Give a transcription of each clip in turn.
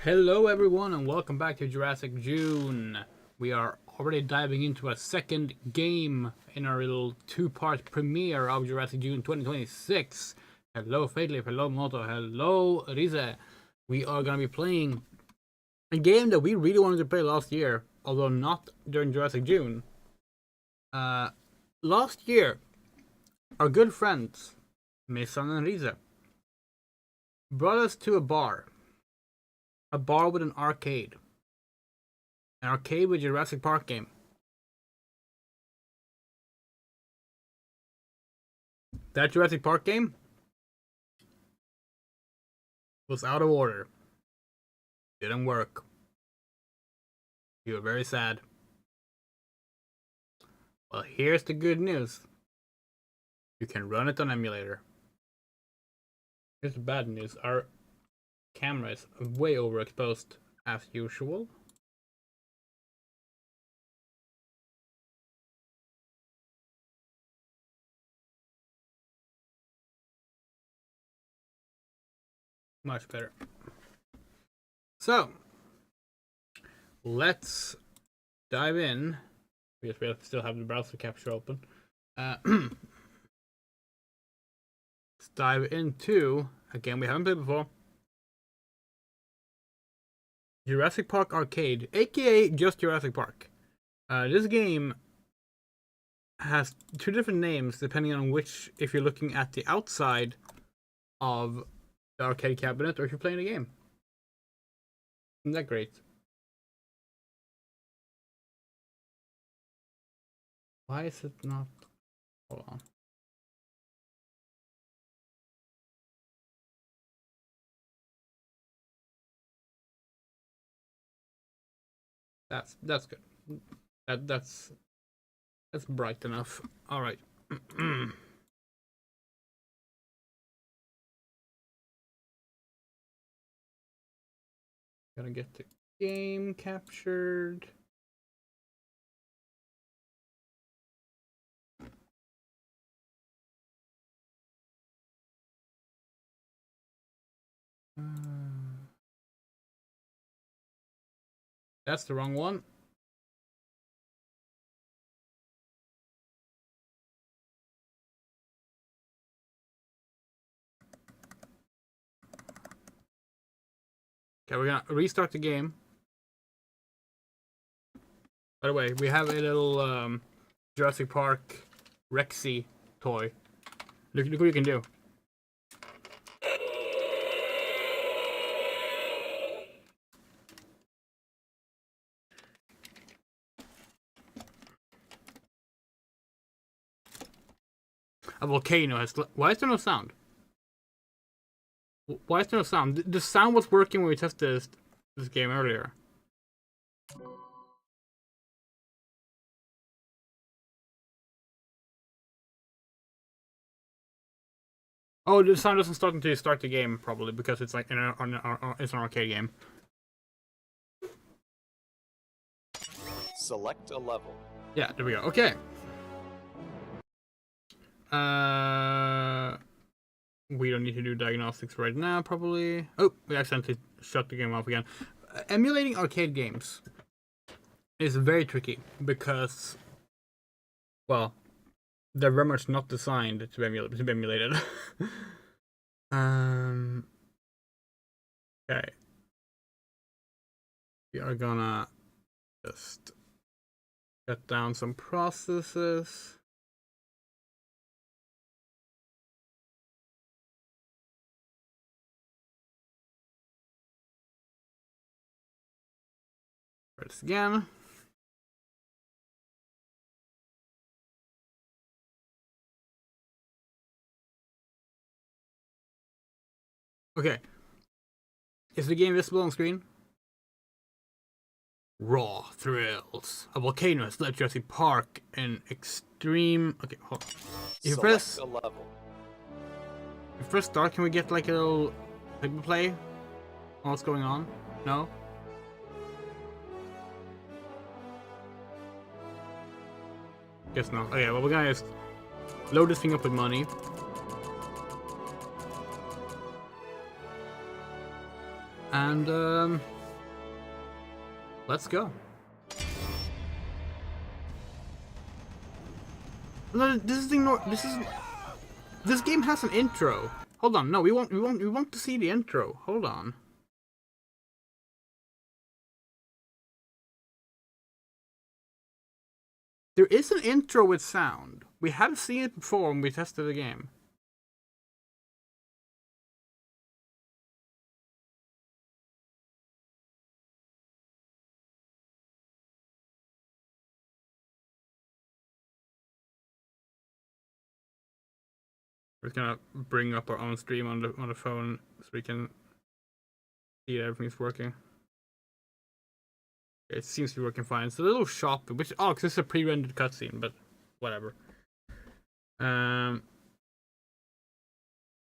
Hello everyone and welcome back to Jurassic June. We are already diving into a second game in our little two-part premiere of Jurassic June 2026. Hello Fadelif, hello Moto, hello Rize. We are going to be playing a game that we really wanted to play last year, although not during Jurassic June. Last year, our good friends, Betson and Rize, brought us to a bar with an arcade. An arcade with Jurassic Park game. That Jurassic Park game was out of order. Didn't work. You were very sad. Well, here's the good news. You can run it on emulator. Here's the bad news. Our camera is way overexposed as usual. Much better. So, let's dive in. We still have the browser capture open. Let's dive into a game we haven't played before. Jurassic Park Arcade, aka just Jurassic Park. This game has two different names depending on if you're looking at the outside of the arcade cabinet or if you're playing the game. Isn't that great? Why is it not? Hold on. That's good. That's bright enough. All right. Gotta get the game captured. That's the wrong one. Okay, we're gonna restart the game. By the way, we have a little Jurassic Park Rexy toy. Look what you can do. A volcano has. Why is there no sound? Why is there no sound? The sound was working when we tested this game earlier. Oh, the sound doesn't start until you start the game, probably because it's like it's an arcade game. Select a level. Yeah, there we go. Okay. We don't need to do diagnostics right now, probably. Oh, we accidentally shut the game off again. Emulating arcade games is very tricky because, well, they're very much not designed to be emulated. Okay. We are gonna just shut down some processes. Try this again. Okay. Is the game visible on screen? Raw thrills. A volcano has left Jurassic Park in extreme. Okay, hold on. If you press a level. If press start, can we get like a little play on what's going on? No? Guess not. Okay, well, we're gonna just load this thing up with money. And Let's go. No, this game has an intro. Hold on, no, we want to see the intro. Hold on. There is an intro with sound. We have seen it before when we tested the game. We're just gonna bring up our own stream on the phone so we can see that everything's working. It seems to be working fine. It's a little choppy, which because it's a pre-rendered cutscene, but whatever.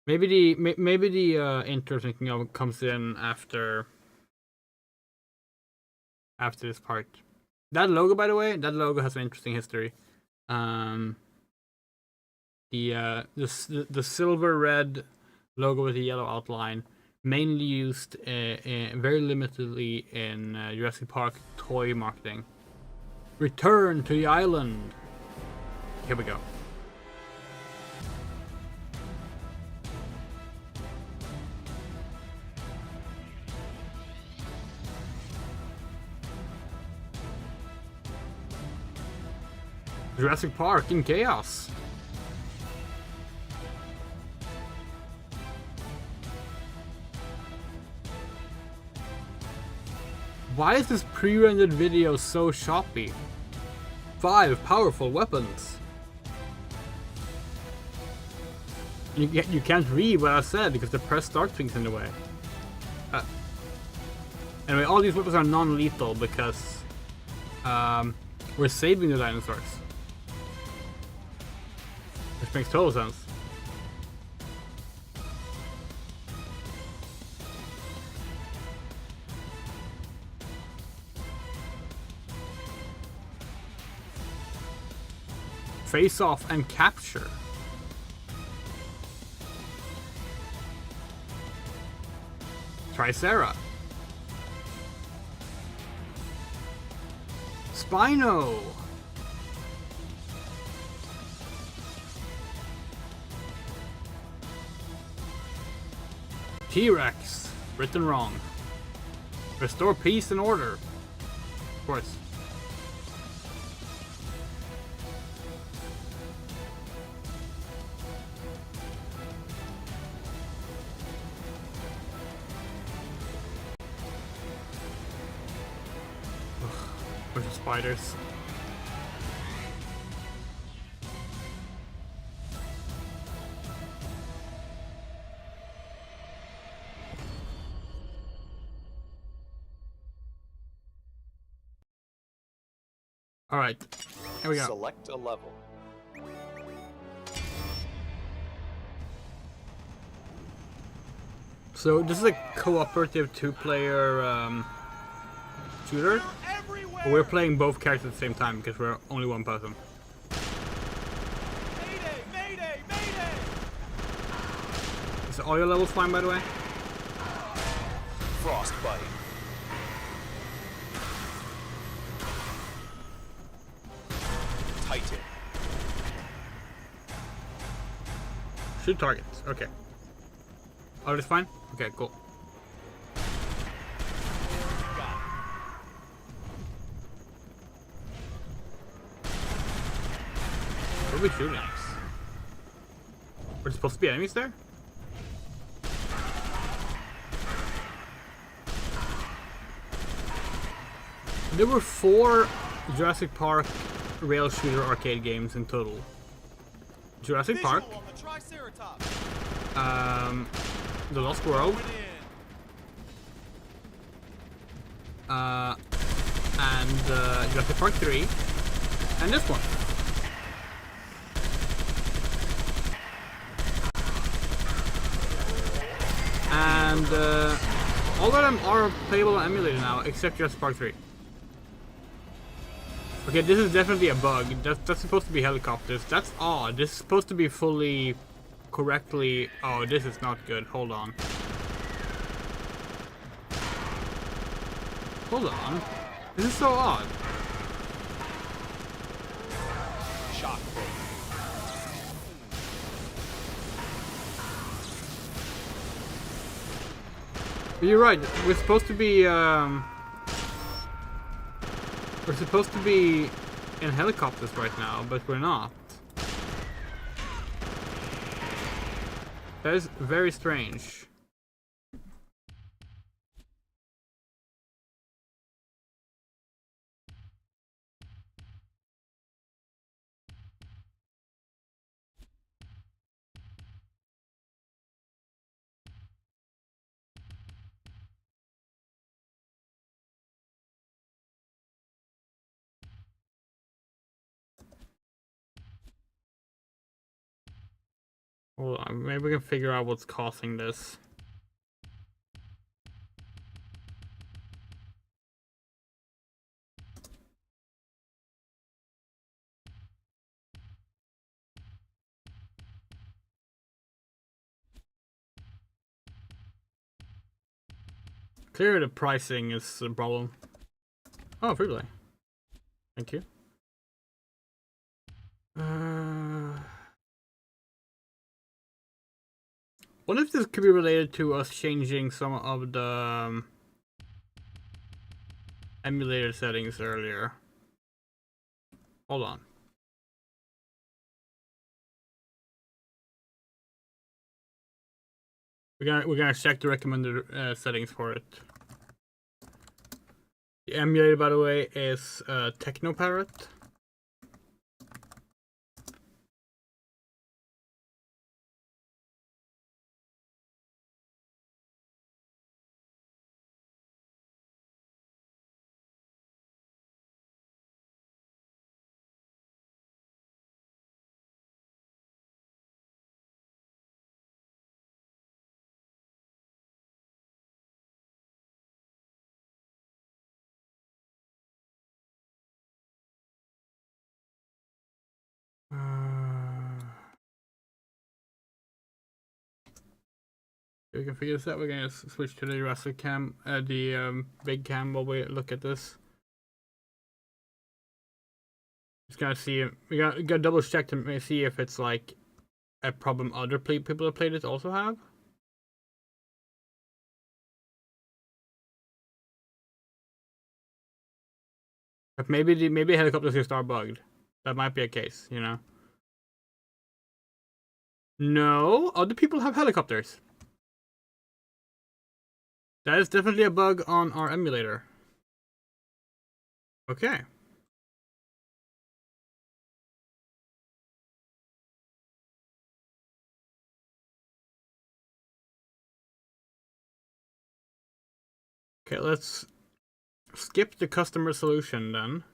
Maybe the intro thinking of comes in after this part. That logo, by the way, has an interesting history. The silver red logo with the yellow outline, mainly used very limitedly in Jurassic Park toy marketing. Return to the island. Here we go. Jurassic Park in chaos. Why is this pre-rendered video so choppy? 5 powerful weapons. You can't read what I said because the press start thing's in the way. Anyway, all these weapons are non-lethal because we're saving the dinosaurs. Which makes total sense. Face off and capture. Tricera. Spino. T-Rex. Written wrong. Restore peace and order. Of course. Bunch of spiders. All right, here we go. Select a level. So this is a cooperative 2-player shooter. We're playing both characters at the same time because we're only one person. Mayday, mayday, mayday! Is the audio levels fine, by the way? Frostbite. Titan. Shoot targets. Okay. Oh, that's fine? Okay, cool. What are we shooting? Were there supposed to be enemies there? There were 4 Jurassic Park rail shooter arcade games in total. Jurassic Park, The Lost World, and Jurassic Park 3, and this one. And all of them are playable and emulated now, except Jurassic Park 3. Okay, this is definitely a bug. That's supposed to be helicopters. That's odd. This is supposed to be fully correctly... Oh, this is not good. Hold on. Hold on. This is so odd. Shock. But you're right. We're supposed to be in helicopters right now, but we're not. That is very strange. Hold on, maybe we can figure out what's causing this. Clearly the pricing is the problem. Oh, free play. Thank you. What if this could be related to us changing some of the emulator settings earlier? Hold on. We're gonna check the recommended settings for it. The emulator, by the way, is Technoparrot. We can figure this out. We're gonna switch to the Jurassic cam, the big cam while we look at this. Just gotta see. We gotta double check to see if it's like a problem other people that played it also have. But maybe helicopters just are bugged. That might be a case, you know. No, other people have helicopters. That is definitely a bug on our emulator. Okay. Okay, let's skip the customer solution then.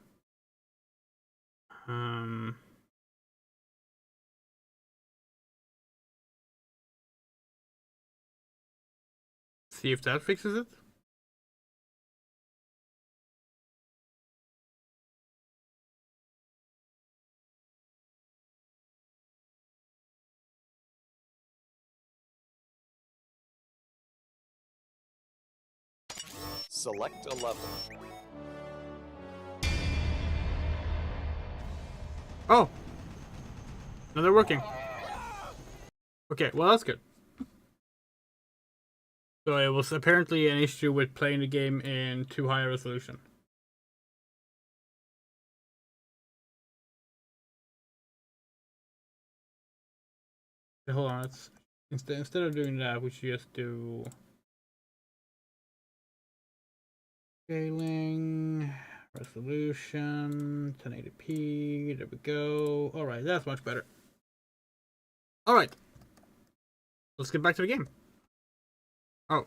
See if that fixes it. Select a level. Oh! No, they're working. Okay, well that's good. So it was apparently an issue with playing the game in too high a resolution. Hold on, let's instead of doing that, we should just do scaling, resolution, 1080p. There we go. All right, that's much better. All right, let's get back to the game. Oh.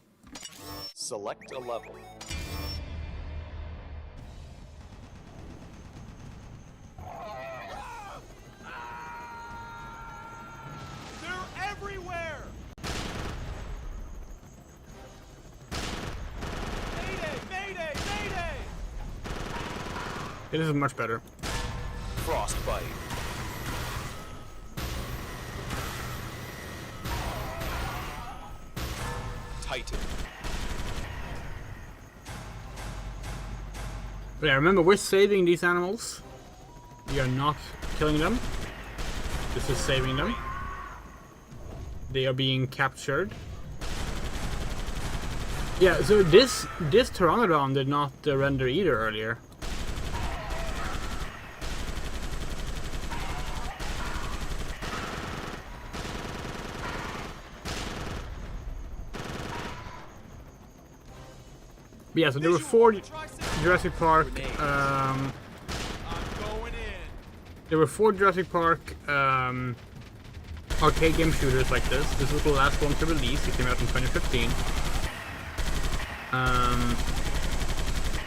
Select a level. They're everywhere! Mayday! Mayday! Mayday! It is much better. Frostbite. Titan. But yeah, remember, we're saving these animals. We are not killing them. This is saving them. They are being captured. Yeah, so this Pteranodon did not render either earlier. But yeah, so there were 4 Jurassic Park. I'm going in. There were 4 Jurassic Park arcade game shooters like this. This was the last one to release. It came out in 2015.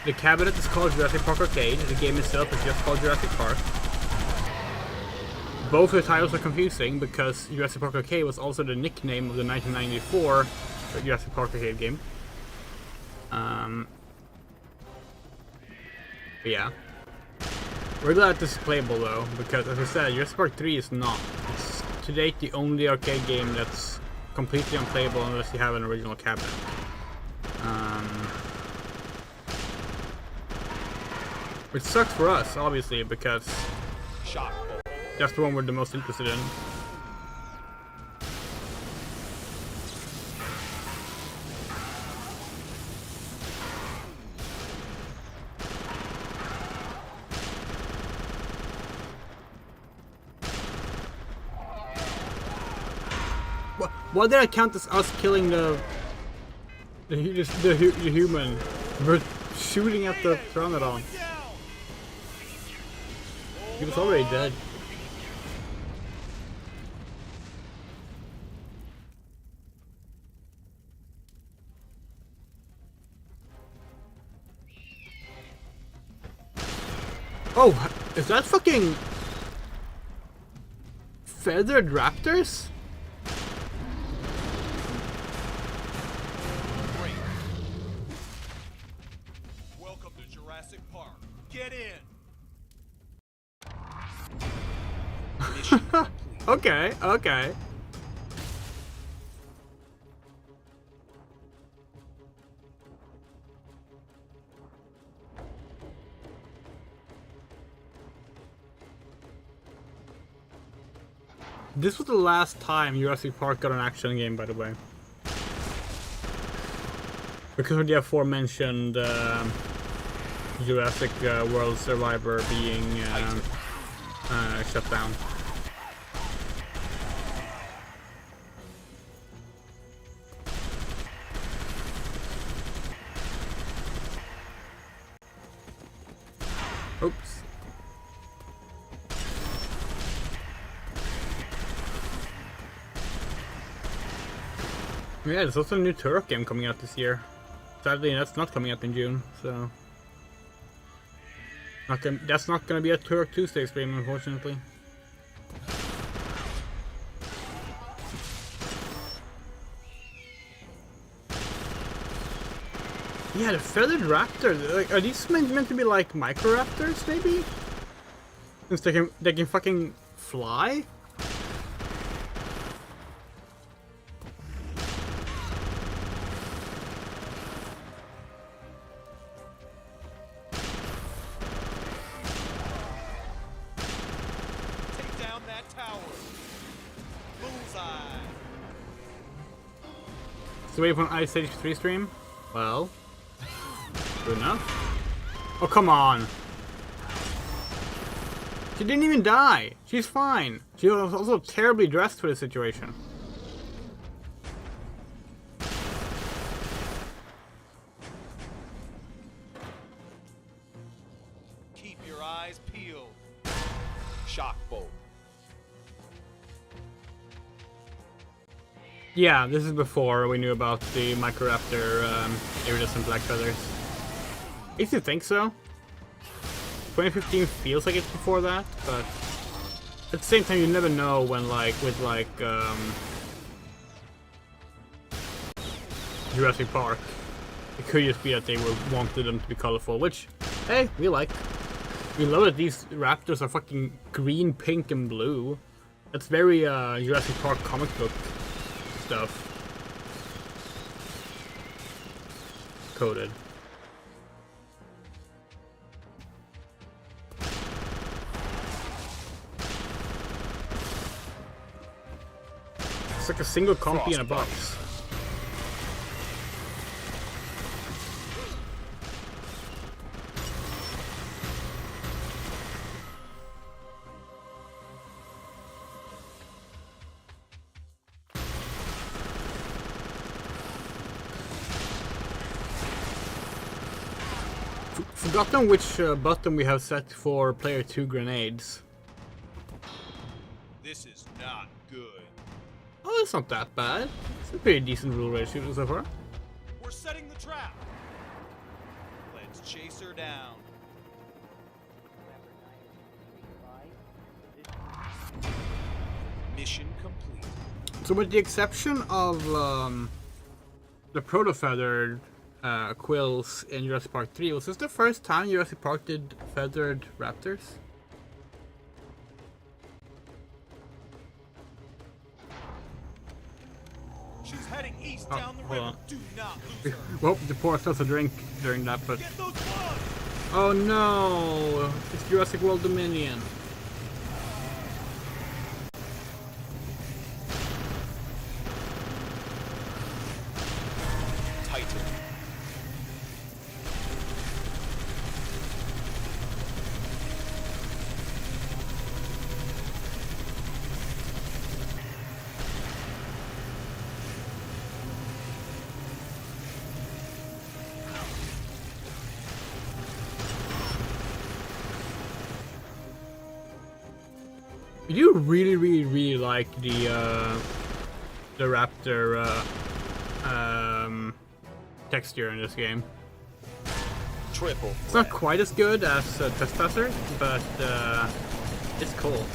The cabinet is called Jurassic Park Arcade. The game itself is just called Jurassic Park. Both the titles are confusing because Jurassic Park Arcade was also the nickname of the 1994 Jurassic Park Arcade game. But yeah. We're glad this is playable though, because as I said, Jurassic Park 3 is not. It's to date the only arcade game that's completely unplayable unless you have an original cabinet. Which sucks for us, obviously, because Shock. that's the one we're the most interested in. Why did I count as us killing the human? We're shooting at the Pteranodon. He was already dead. Oh, is that fucking feathered raptors? Great. Welcome to Jurassic Park. Get in. Mission complete. Okay, okay. This was the last time Jurassic Park got an action game, by the way. Because of the aforementioned Jurassic World Survivor being shut down. Oops. Yeah, there's also a new Turok game coming out this year. Sadly, that's not coming out in June, so... that's not gonna be a Turok Tuesday stream, unfortunately. Yeah, the feathered raptors. Like, are these meant to be like microraptors, maybe? Since they can fucking fly. Take down that tower. Bullseye. So wait for an Ice Age 3 stream? Well, good enough. Oh, come on. She didn't even die. She's fine. She was also terribly dressed for the situation. Keep your eyes peeled. Shock bolt. Yeah, this is before we knew about the Microraptor iridescent black feathers. I used to think so. 2015 feels like it's before that, but at the same time you never know when, like, with like Jurassic Park, it could just be that they wanted them to be colorful, which, hey, we like. We love that these raptors are fucking green, pink, and blue. That's very Jurassic Park comic book stuff. Coded. It's like a single compy in a box. Forgotten which button we have set for player 2 grenades. This is not good. Oh, it's not that bad. It's a pretty decent rule ratio so far. We're setting the trap. Let's chase her down. Mission complete. So with the exception of the proto-feathered quills in Jurassic Park 3, was this the first time Jurassic Park did feathered raptors? She's heading east down the river. Do not lose her. Well, the poor us a drink during that, but... Get those bugs! Oh no! It's Jurassic World Dominion. Titan. I do really like the raptor texture in this game. Triple. It's not quite as good as Trespasser, but it's cool.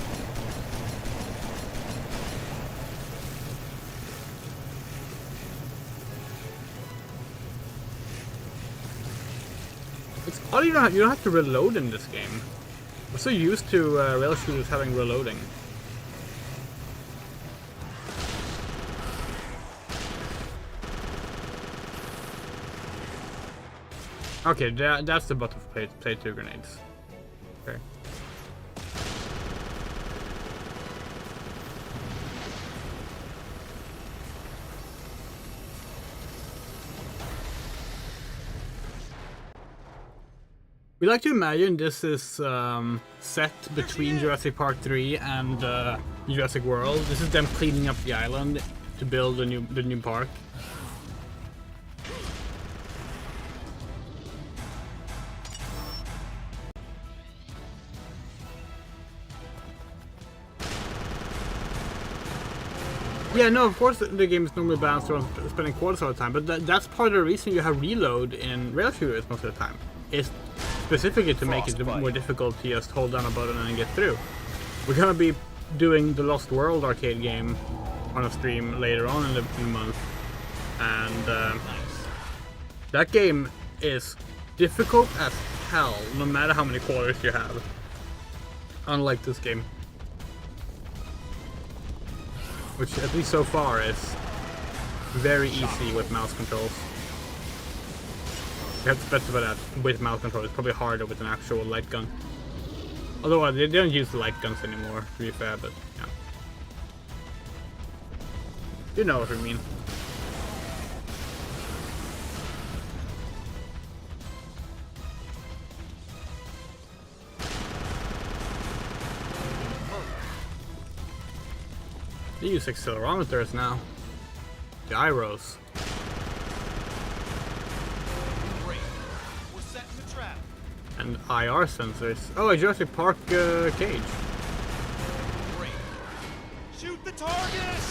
It's odd you don't have to reload in this game. I'm so used to rail shooters having reloading. Okay, that's the button for play 2 grenades. Okay. We like to imagine this is set between Jurassic Park 3 and Jurassic World. This is them cleaning up the island to build the new park. Yeah, no, of course the game is normally balanced around spending quarters all the time, but that's part of the reason you have reload in rail shooters most of the time. It's specifically to make it more difficult to just hold down a button and get through. We're gonna be doing the Lost World arcade game on a stream later on in the month, and that game is difficult as hell, no matter how many quarters you have. Unlike this game, which at least so far is very easy with mouse controls. You have to specify that with mouse control. It's probably harder with an actual light gun. Although they don't use the light guns anymore, to be fair, but yeah. You know what I mean. They use accelerometers now. The gyros. And IR sensors. Oh, a Jurassic Park cage. Great. Shoot the target!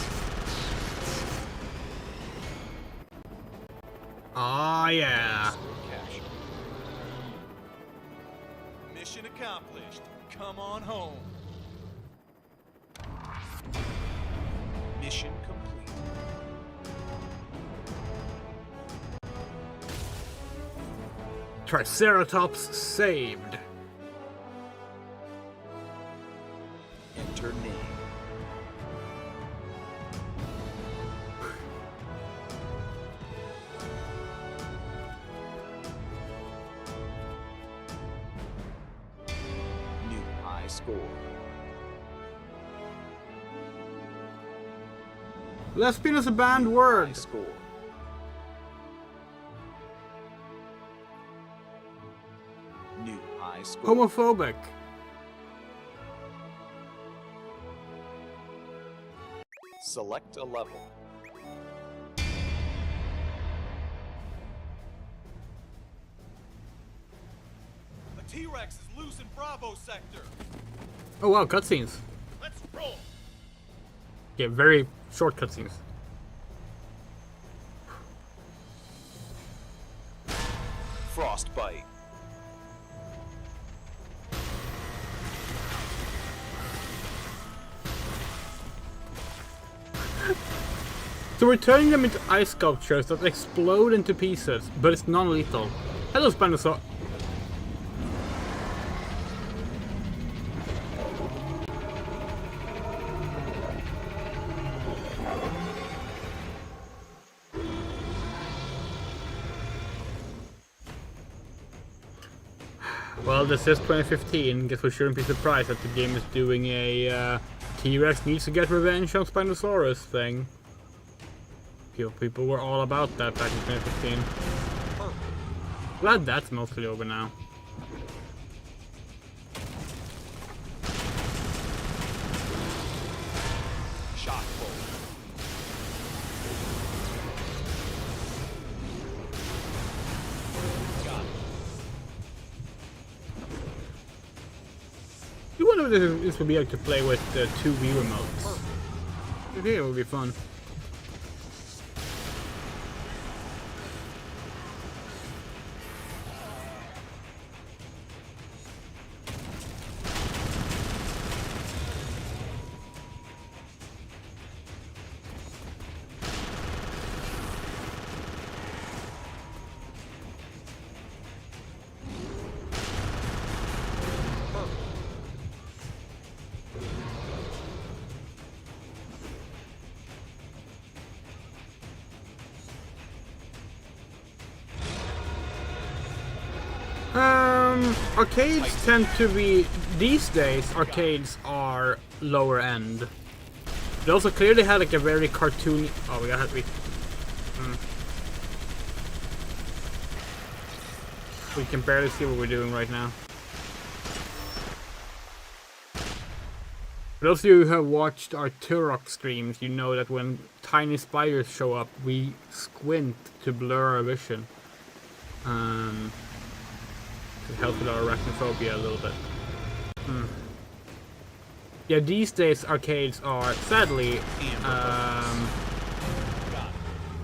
Ah, yeah. Cash. Mission accomplished. Come on home. Mission complete. Triceratops saved. Enter name. New high score. Lesbian is a banned High word. score. New high score. Homophobic. Select a level. A T-Rex is loose in Bravo sector. Oh wow, cutscenes. Let's roll. Yeah, very short cutscenes. Frostbite. So we're turning them into ice sculptures that explode into pieces, but it's non-lethal. Hello, Spinosaur. Well, this is 2015. Guess we shouldn't be surprised that the game is doing a T-Rex needs to get revenge on Spinosaurus thing. People were all about that back in 2015. Glad that's mostly over now. Shock bolt. Got it. You wonder if this would be able to play with the 2 Wii remotes. I think it would be fun. Arcades tend to be, these days, arcades are lower end. They also clearly had like a very cartoony, oh, we got we can barely see what we're doing right now. For those of you who have watched our Turok streams, you know that when tiny spiders show up, we squint to blur our vision. To help with our arachnophobia a little bit. Yeah, these days arcades are sadly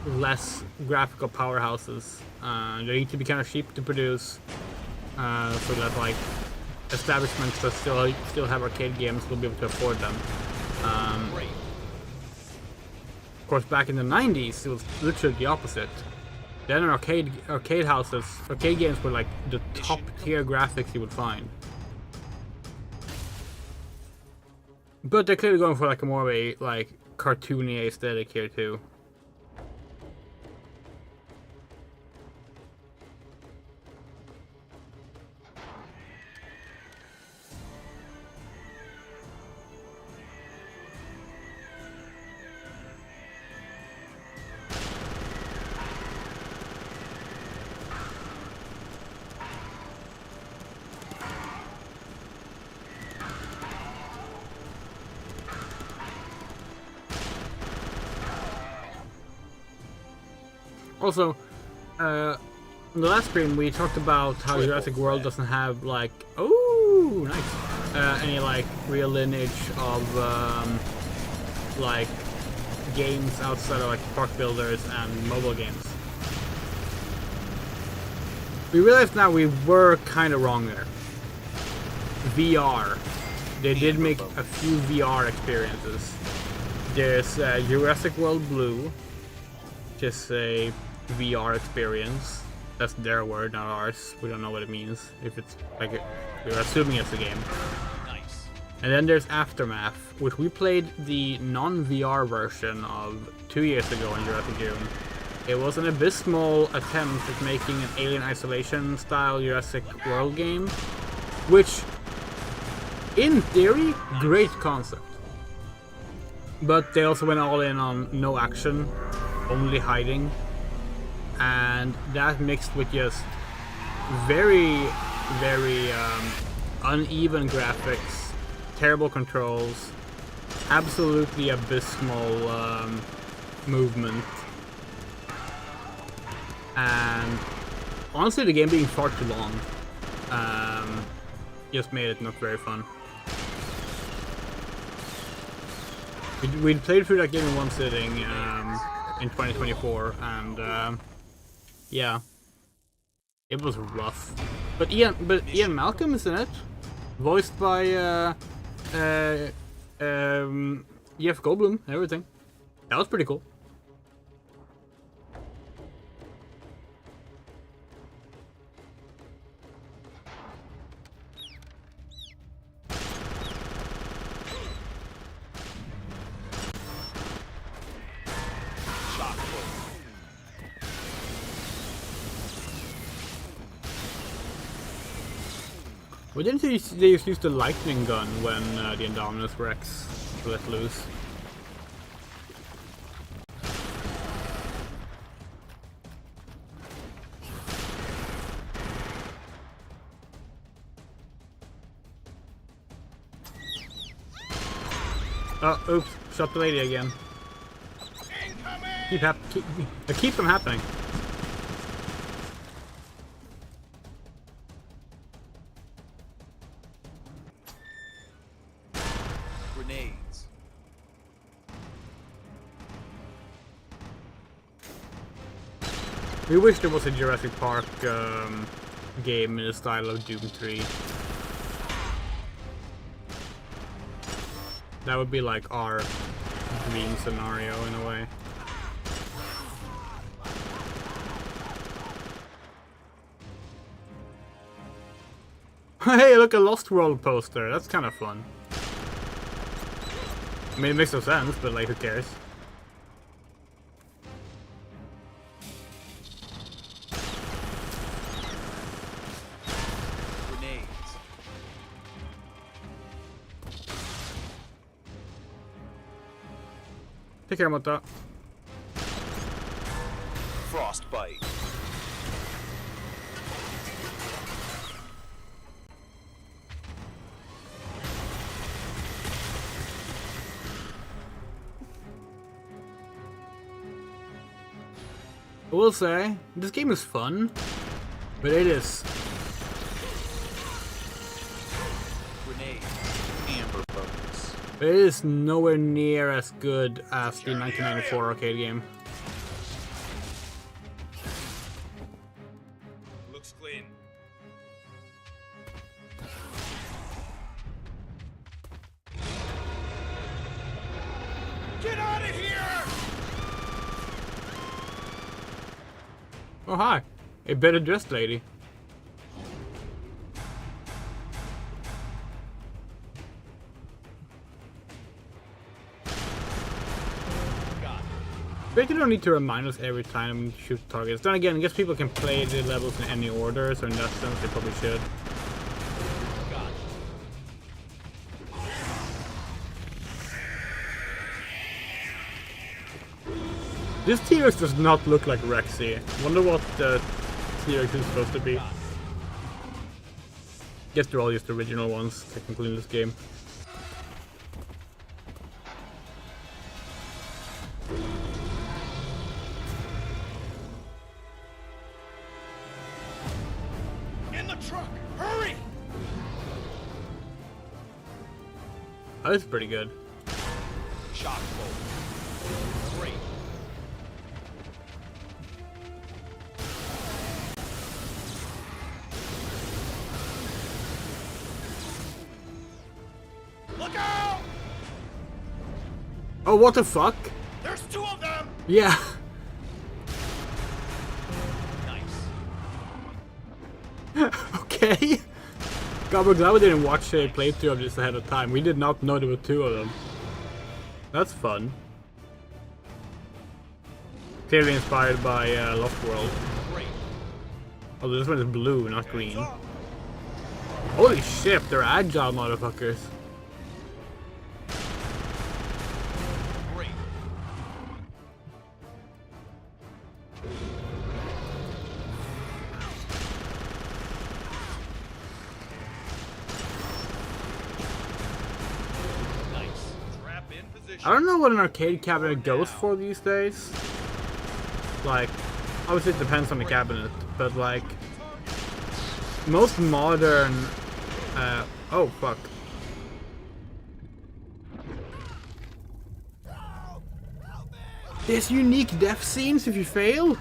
less graphical powerhouses. They need to be kind of cheap to produce, so that like establishments that still have arcade games will be able to afford them. Of course, back in the 90s, it was literally the opposite. Then in arcade houses, arcade games were like the top tier graphics you would find. But they're clearly going for like a more of a like cartoony aesthetic here too. Also, on the last stream we talked about how Jurassic World doesn't have like, oh, nice, any like real lineage of like games outside of like park builders and mobile games. We realize now we were kind of wrong there. VR. They did make a few VR experiences. There's Jurassic World Blue, just a VR experience. That's their word, not ours. We don't know what it means. If it's like, we're assuming it's a game. Nice. And then there's Aftermath, which we played the non-VR version of 2 years ago in Jurassic June. It was an abysmal attempt at making an Alien Isolation style Jurassic World game, which, in theory, great concept. But they also went all in on no action, only hiding. And that mixed with just very, very uneven graphics, terrible controls, absolutely abysmal movement, and honestly the game being far too long just made it not very fun. We played through that game in one sitting in 2024, and yeah, it was rough. But Ian Malcolm is in it, voiced by Jeff Goldblum and everything. That was pretty cool. Shock bolt. Well, didn't they just use the lightning gun when the Indominus Rex let loose? Oh, oops, shot the lady again. Keep them happening. Grenades. We wish there was a Jurassic Park game in the style of Doom 3. That would be like our dream scenario in a way. Hey, look, a Lost World poster. That's kind of fun. I mean, it makes no sense, but like, who cares? Grenades. Take care about that. Frostbite. I will say, this game is fun, but it is... Grenade. Amber focus. It is nowhere near as good as the 1994 arcade game. Looks clean. Get out of here! Oh, hi. A better dressed lady. God. But you don't need to remind us every time we shoot targets. Then again, I guess people can play the levels in any order, so in that sense they probably should. God. This T-Rex does not look like Rexy. Wonder what the T-Rex is supposed to be. Guess they're all just original ones, technically, in this game. In the truck! Hurry! Oh, that's pretty good. Shock bolt. Great. Look out! Oh, what the fuck? There's two of them! Yeah. Nice. Okay. God, we're glad we didn't watch a playthrough of this ahead of time. We did not know there were two of them. That's fun. Clearly inspired by Lost World. Great. Oh, this one is blue, not green. Holy shit, they're agile motherfuckers. I don't know what an arcade cabinet goes for these days. Like, obviously it depends on the cabinet, but like most modern oh fuck. There's unique death scenes if you fail?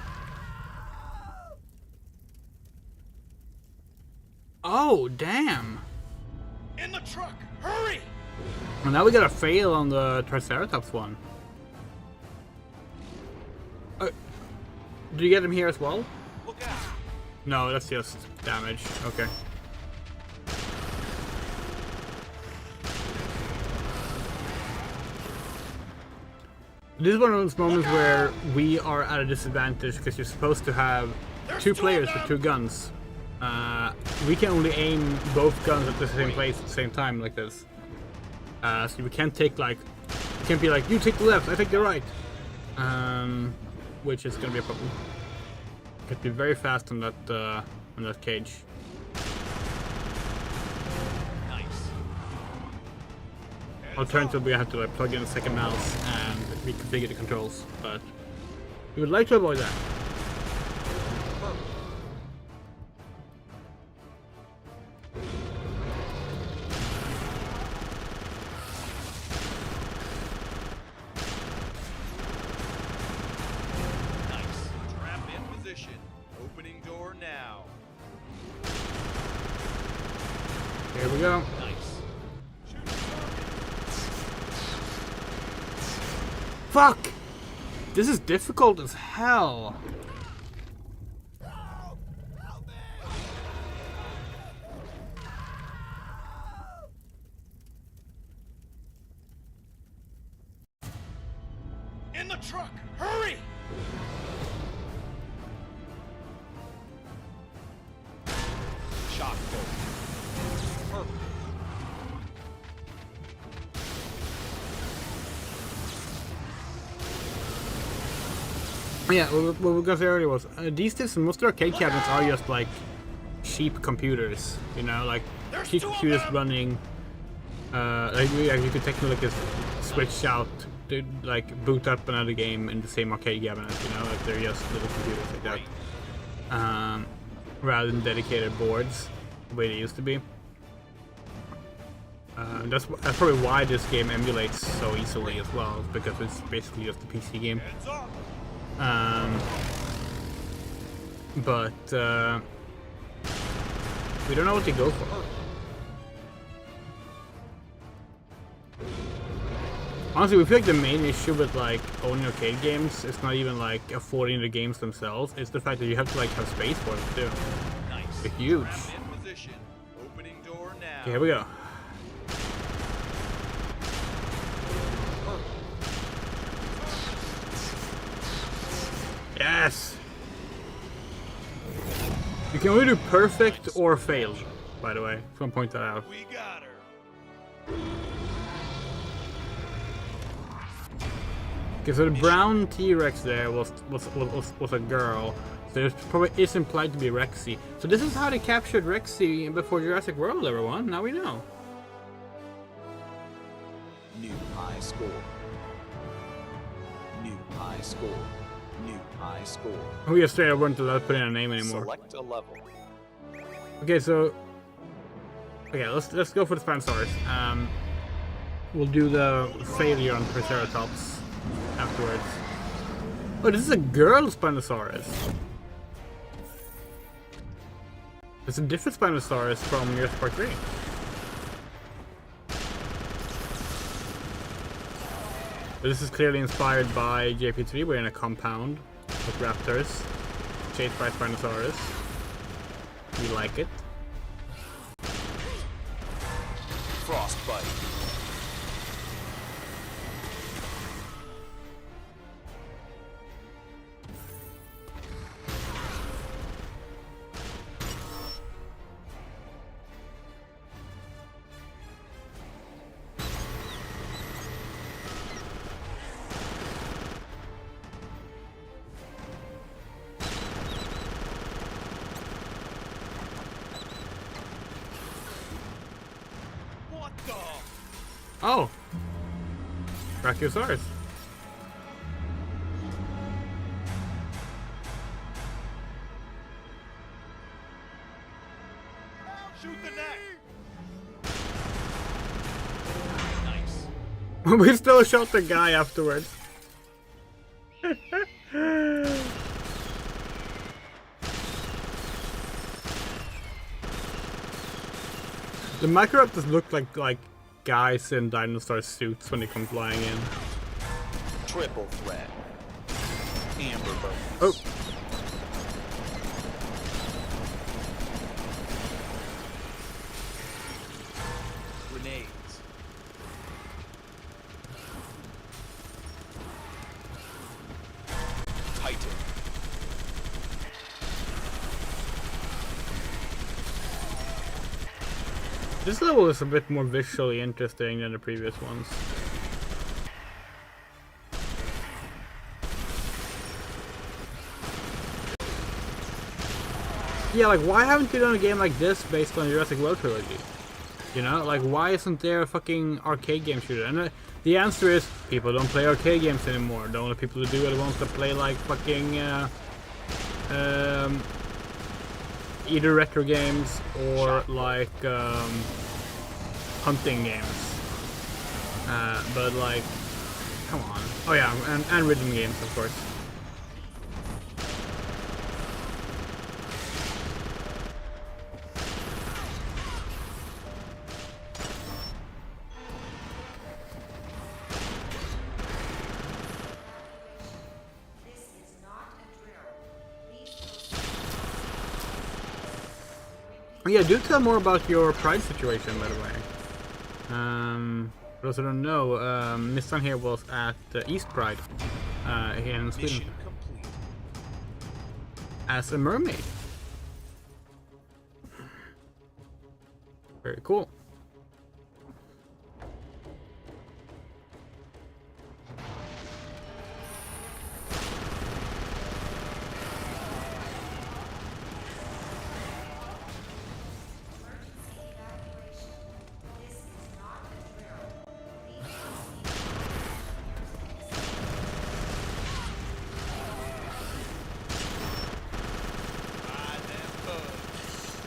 Oh, damn. In the truck! Hurry! Well, now we gotta fail on the Triceratops one. Do you get him here as well? Look out! No, that's just damage. Okay. This is one of those moments where we are at a disadvantage because you're supposed to have two players with two guns. We can only aim both guns at the same place at the same time like this. So we can't take like, you can't be like, you take the left, I take the right. Which is gonna be a problem. You have to be very fast on that cage. Nice. Alternatively, we have to like plug in a second mouse and reconfigure the controls, but we would like to avoid that. Nice. Trap in position. Opening door now. Here we go. Nice. Fuck! This is difficult as hell. In the truck! Hurry! Shock bolt. Perfect. Yeah, what we were gonna say earlier was these days most arcade cabinets are just like cheap computers, you know, like cheap computers running. Like you could technically just switch out to like boot up another game in the same arcade cabinet, you know, like they're just little computers like that, rather than dedicated boards the way they used to be. That's probably why this game emulates so easily as well, because it's basically just a PC game. Heads up! But we don't know what to go for. Honestly, we feel like the main issue with like owning arcade games is not even like affording the games themselves. It's the fact that you have to like have space for them too. Nice. They're huge. Trap in position. Opening door now. Okay, here we go. Yes! You can only do perfect or failed, by the way. Just want to point that out. We got her. Okay, so the brown T-Rex there was a girl. So it probably is implied to be Rexy. So this is how they captured Rexy before Jurassic World, everyone. Now we know. New high score. New high score. New high score. We just straight up weren't allowed to put in a name anymore. Select a level. Okay, so let's go for the Spinosaurus. We'll do the failure on Triceratops afterwards. Oh, this is a girl Spinosaurus. It's a different Spinosaurus from Jurassic Park 3. But this is clearly inspired by JP3. We're in a compound with raptors, chased by Spinosaurus. We like it. Frostbite. What the? Oh! Brachiosaurus. Shoot the neck. Nice. We still shot the guy afterwards. The Microraptors look like guys in dinosaur suits when they come flying in. Triple threat. Amber bones. Oh. Grenades. Titan. This level is a bit more visually interesting than the previous ones. Yeah, like, why haven't you done a game like this based on the Jurassic World trilogy? You know, like, why isn't there a fucking arcade game shooter? And the answer is, people don't play arcade games anymore. The only people who do it are the ones that play, like, fucking, either retro games or, like, hunting games. But, like, come on. Oh yeah, and rhythm games, of course. Yeah, do tell more about your Pride situation, by the way. For those who don't know, Nissan here was at East Pride here in Sweden Mission complete. as a mermaid. Very cool. Ride them bugs.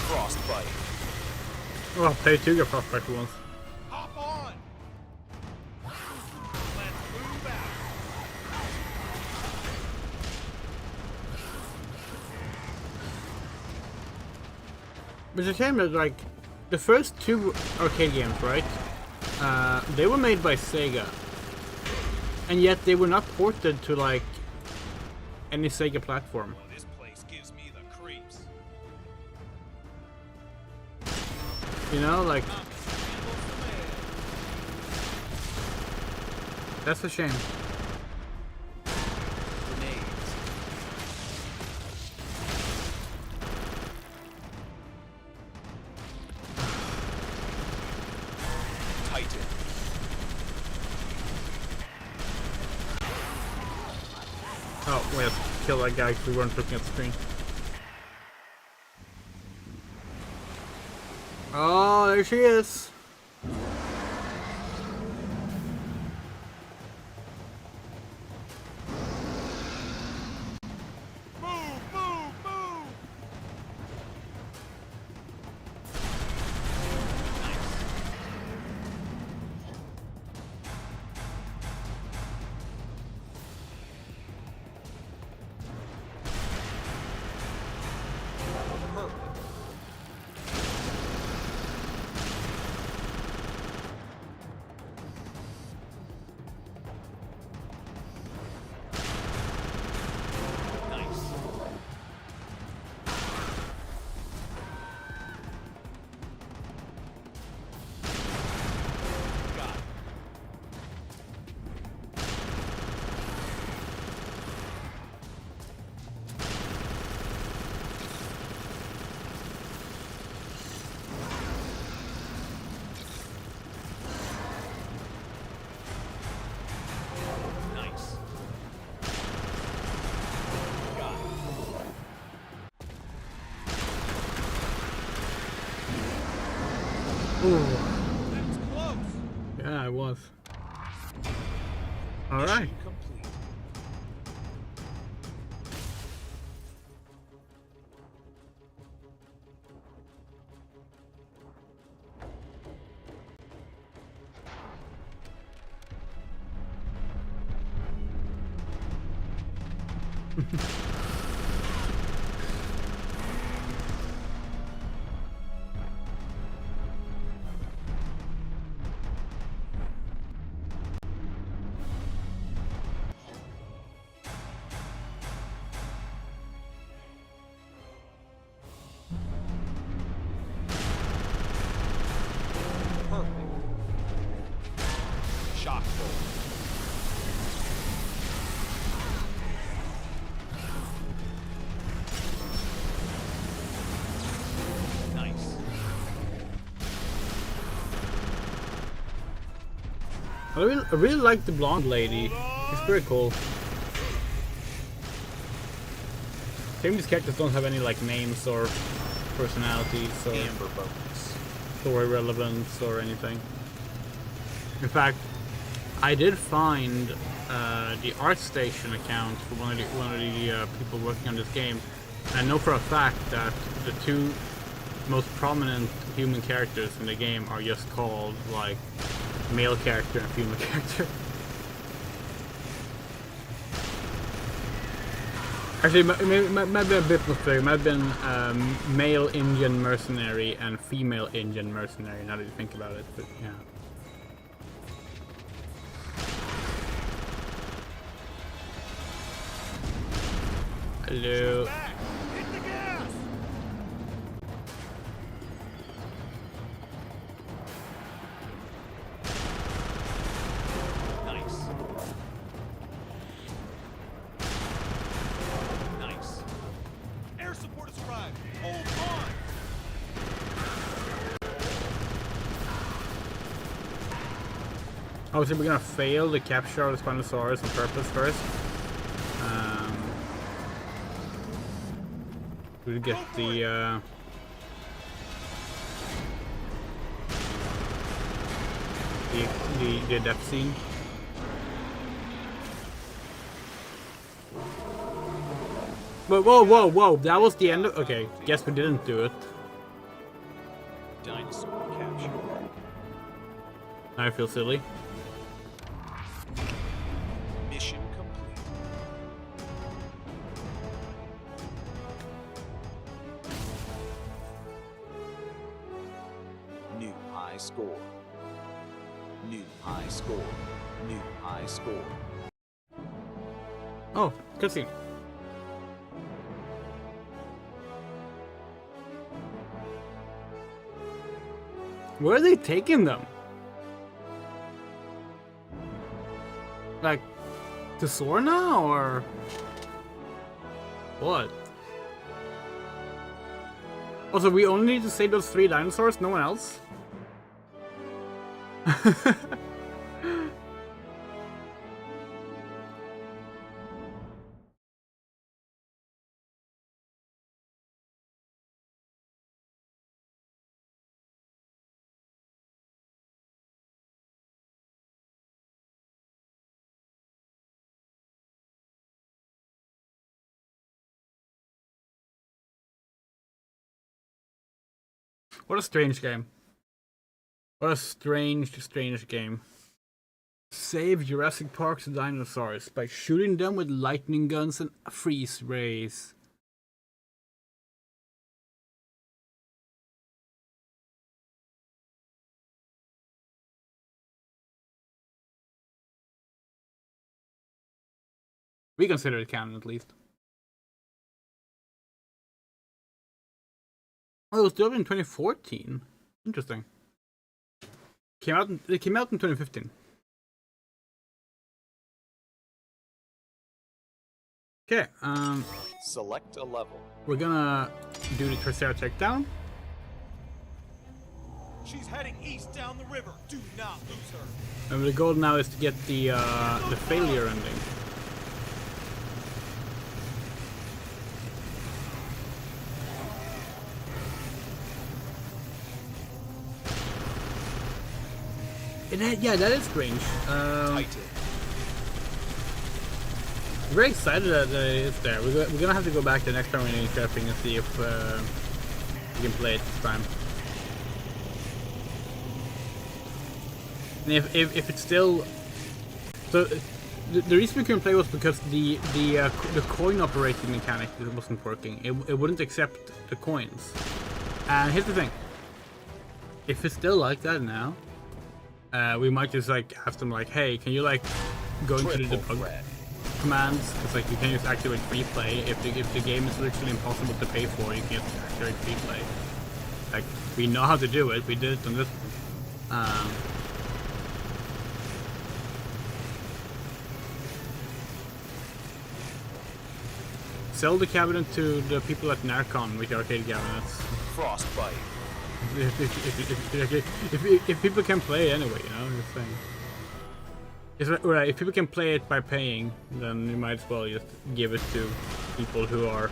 Frostbite. Oh, play 2 your Frostbite once. Hop on. Let's move out. It's a shame that, like, the first 2 arcade games, right? They were made by Sega. And yet they were not ported to, like, any Sega platform. Well, this place gives me the creeps. You know, like, Time to scramble some eggs. that's a shame. Grenades. Titan. Oh, we have to kill that guy because we weren't looking at the screen. Oh, there she is. Move, move, move. Ooh. That was close. Yeah, it was. All right. Mission complete. Perfect. Shock bolt. Nice. I really like the blonde lady. She's pretty cool. Some of these characters don't have any like names or personalities or Amber bonus. story relevance or anything. In fact, I did find the ArtStation account for one of the people working on this game. And I know for a fact that the two most prominent human characters in the game are just called like male character and female character. Actually, it might be a bit more fair. It might have been male Indian mercenary and female Indian mercenary, now that you think about it, but yeah. Hello. Back. Hit the gas. Nice. Nice. Air support has arrived. Hold on. Obviously, we're gonna fail the capture of the Spinosaurus on purpose first. We'll get the death scene. But whoa! That was the end of. Okay, guess we didn't do it. Dinosaur capture. Now I feel silly. Mission complete. New high score. New high score. New high score. Oh, cutscene. Where are they taking them? Like, to soar now, or what? Also, we only need to save those 3 dinosaurs, no one else? What a strange game. What a strange game. Save Jurassic Park's dinosaurs by shooting them with lightning guns and freeze rays. We consider it canon at least. Oh, it was developed in 2014. Interesting. It came out in 2015. Okay, Select a level. we're gonna do the Triceratops takedown. She's heading east down the river. Do not lose her. And the goal now is to get the failure ending. Yeah, that is strange. Titan. Very excited that it's there. We're gonna have to go back the next time we're in Köping and see if we can play it this time. And if it's still so, the reason we couldn't play was because the coin operating mechanic wasn't working. It wouldn't accept the coins. And here's the thing: if it's still like that now, we might just like ask them like, hey, can you like go into the debug commands? Because like you can just activate free play. If the game is literally impossible to pay for, you can just activate free play. Like we know how to do it. We did it on this one. Sell the cabinet to the people at Narcon with the arcade cabinets. Frostbite. If people can play anyway, you know, I'm just saying. Right, if people can play it by paying, then you might as well just give it to people who are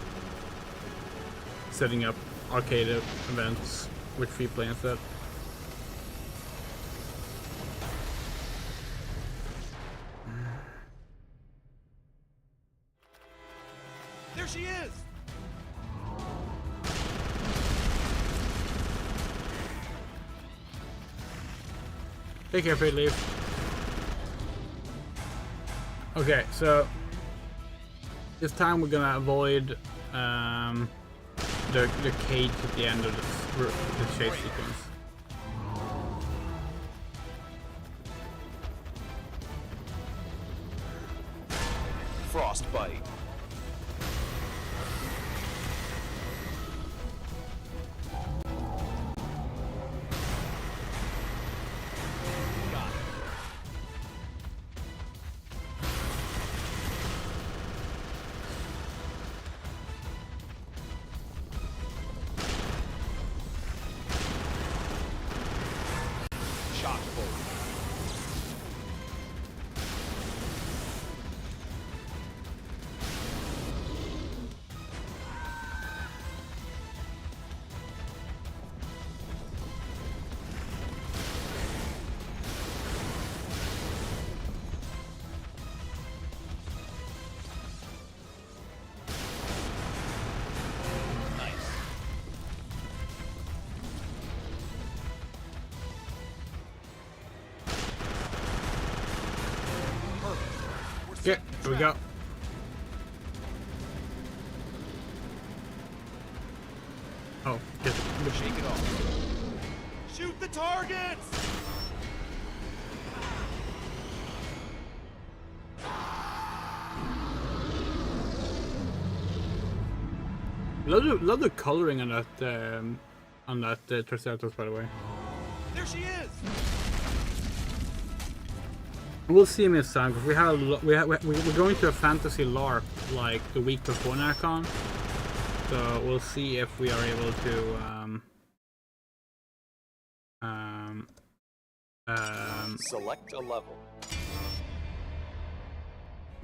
setting up arcade events with free play instead. There she is! Take care, Paid Leave. Okay, so this time we're gonna avoid the cage at the end of the chase sequence. Frostbite. Got it. Shock bolt. Nice. Perfect. Yeah, here we go. Oh, get Shake it off. Shoot the targets! love the coloring on that Triceratops, by the way. There she is! We'll see him this time because we're going to a fantasy LARP like the week before Narcon, so we'll see if we are able to Select a level.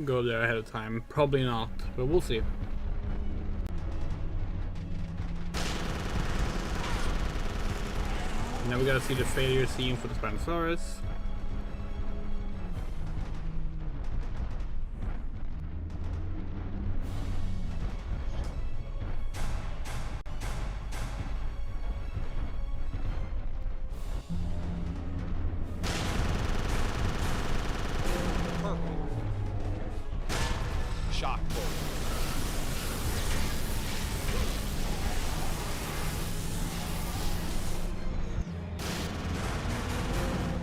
go there ahead of time. Probably not, but we'll see. Now we gotta see the failure scene for the Spinosaurus. Perfect. Shock bolt.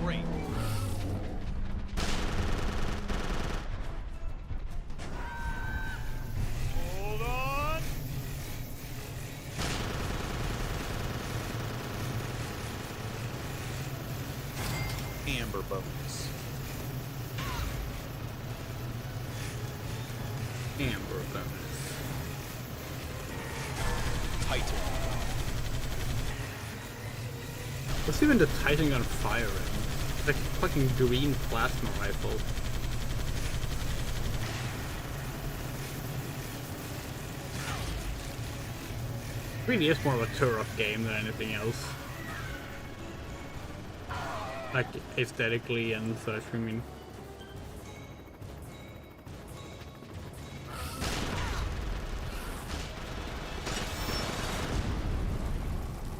Great. Hold on. Amber bonus. Amber bonus. Titan. What's even the Titan gun firing? It's like a fucking green plasma rifle. It really is more of a Turok game than anything else. like aesthetically and such. I mean,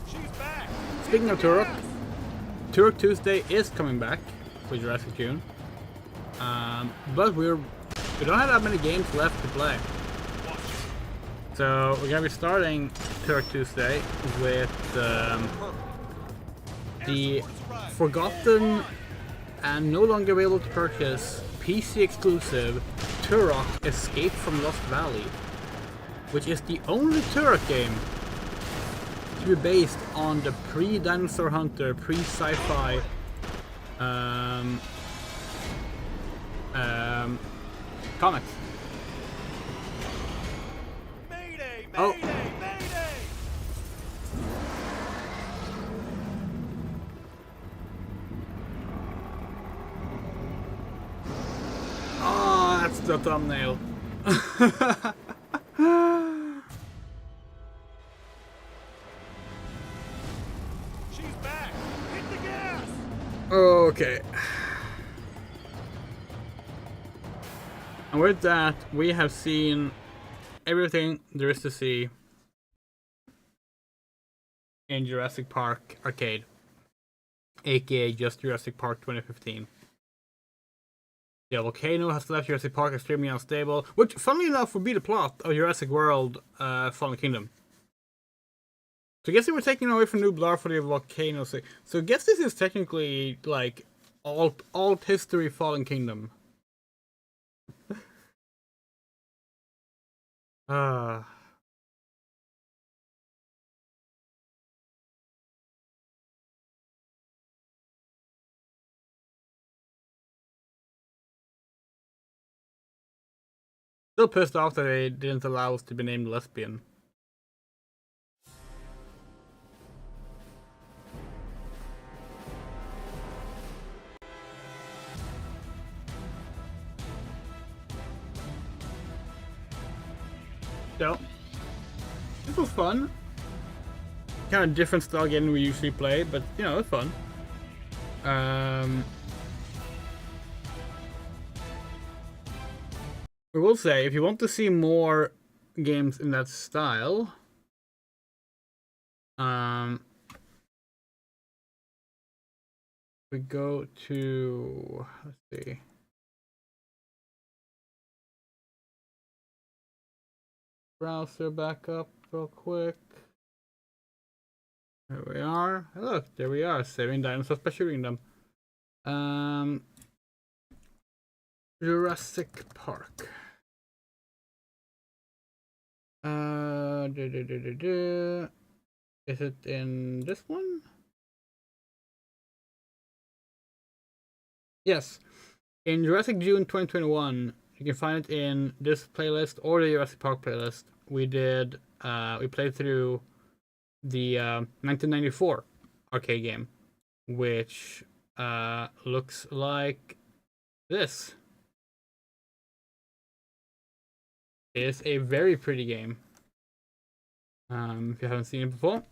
She's back. speaking of Turok, Turok Tuesday is coming back for Jurassic June, but we don't have that many games left to play. So we're gonna be starting Turok Tuesday with the forgotten and no longer available to purchase PC exclusive Turok Escape from Lost Valley, which is the only Turok game to be based on the pre-Dinosaur Hunter, pre-sci-fi comics. Mayday, Oh. mayday, mayday. Oh, that's the thumbnail. She's back. Hit the gas. Okay. And with that, we have seen everything there is to see in Jurassic Park Arcade, aka just Jurassic Park 2015. The volcano has left Jurassic Park extremely unstable, which, funnily enough, would be the plot of Jurassic World Fallen Kingdom. So I guess they were taking away from New Blood for the volcano. So I guess this is technically like alt history Fallen Kingdom. Ah. Still pissed off that they didn't allow us to be named lesbian. So, this was fun. Kind of different style game we usually play, but you know, it's fun. We will say, if you want to see more games in that style, we go to, let's see. Browser back up real quick. There we are. Look, there we are, saving dinosaurs by shooting them. Jurassic Park. Is it in this one? Yes. In Jurassic June 2021, you can find it in this playlist or the Jurassic Park playlist. We did, we played through the 1994 arcade game, which looks like this. It is a very pretty game. If you haven't seen it before.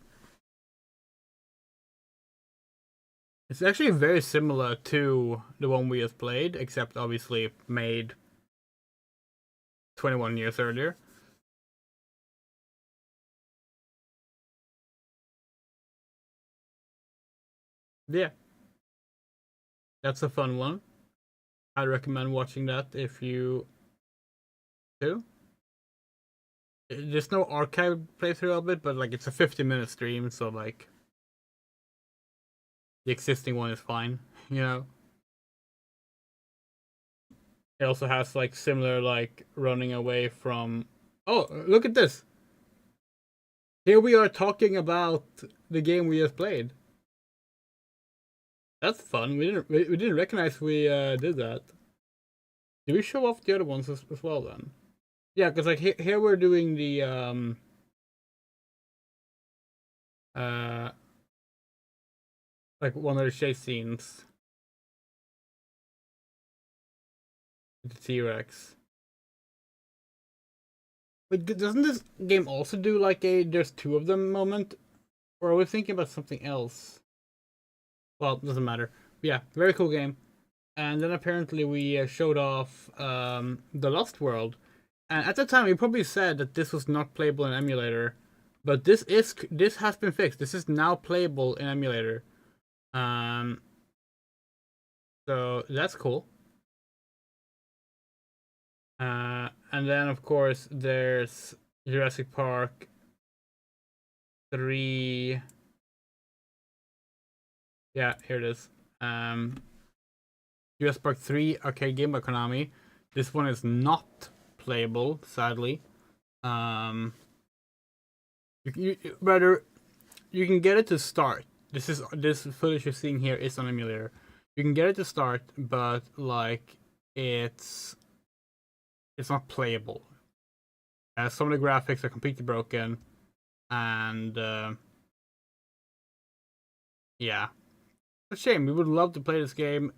It's actually very similar to the one we just played, except obviously made 21 years earlier. Yeah. That's a fun one. I'd recommend watching that if you do. There's no archive playthrough of it, but like it's a 50-minute stream, so like the existing one is fine, you know. It also has like similar like running away from. Oh, look at this! Here we are talking about the game we just played. That's fun. We didn't recognize we did that. Did we show off the other ones as well then? Yeah, because like here we're doing the like one of the chase scenes with the T-Rex. Wait, doesn't this game also do like a there's two of them moment? Or are we thinking about something else? Well, it doesn't matter. yeah, very cool game. And then apparently we showed off the Lost World, and at the time we probably said that this was not playable in emulator, but this has been fixed. This is now playable in emulator. Um, so that's cool. And then of course there's Jurassic Park 3. Yeah, here it is. Jurassic Park 3 arcade game by Konami. This one is not playable, sadly. Rather, you can get it to start. This footage you're seeing here is on emulator. You can get it to start, but like it's not playable. Some of the graphics are completely broken, and yeah, it's a shame. We would love to play this game.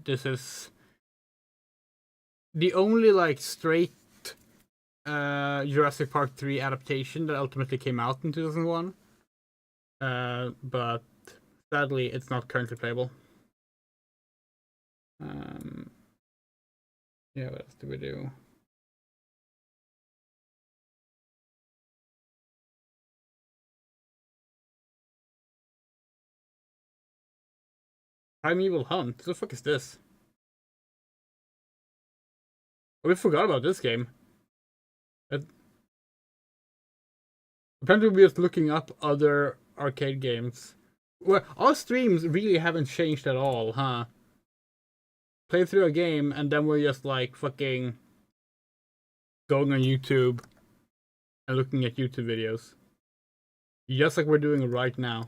This is the only like straight Jurassic Park 3 adaptation that ultimately came out in 2001. But sadly, it's not currently playable. Yeah, what else do we do? Primeval Hunt? What the fuck is this? Oh, we forgot about this game. Apparently we're just looking up other arcade games. Well, our streams really haven't changed at all, huh? Play through a game and then we're just like fucking going on YouTube and looking at YouTube videos. Just like we're doing right now.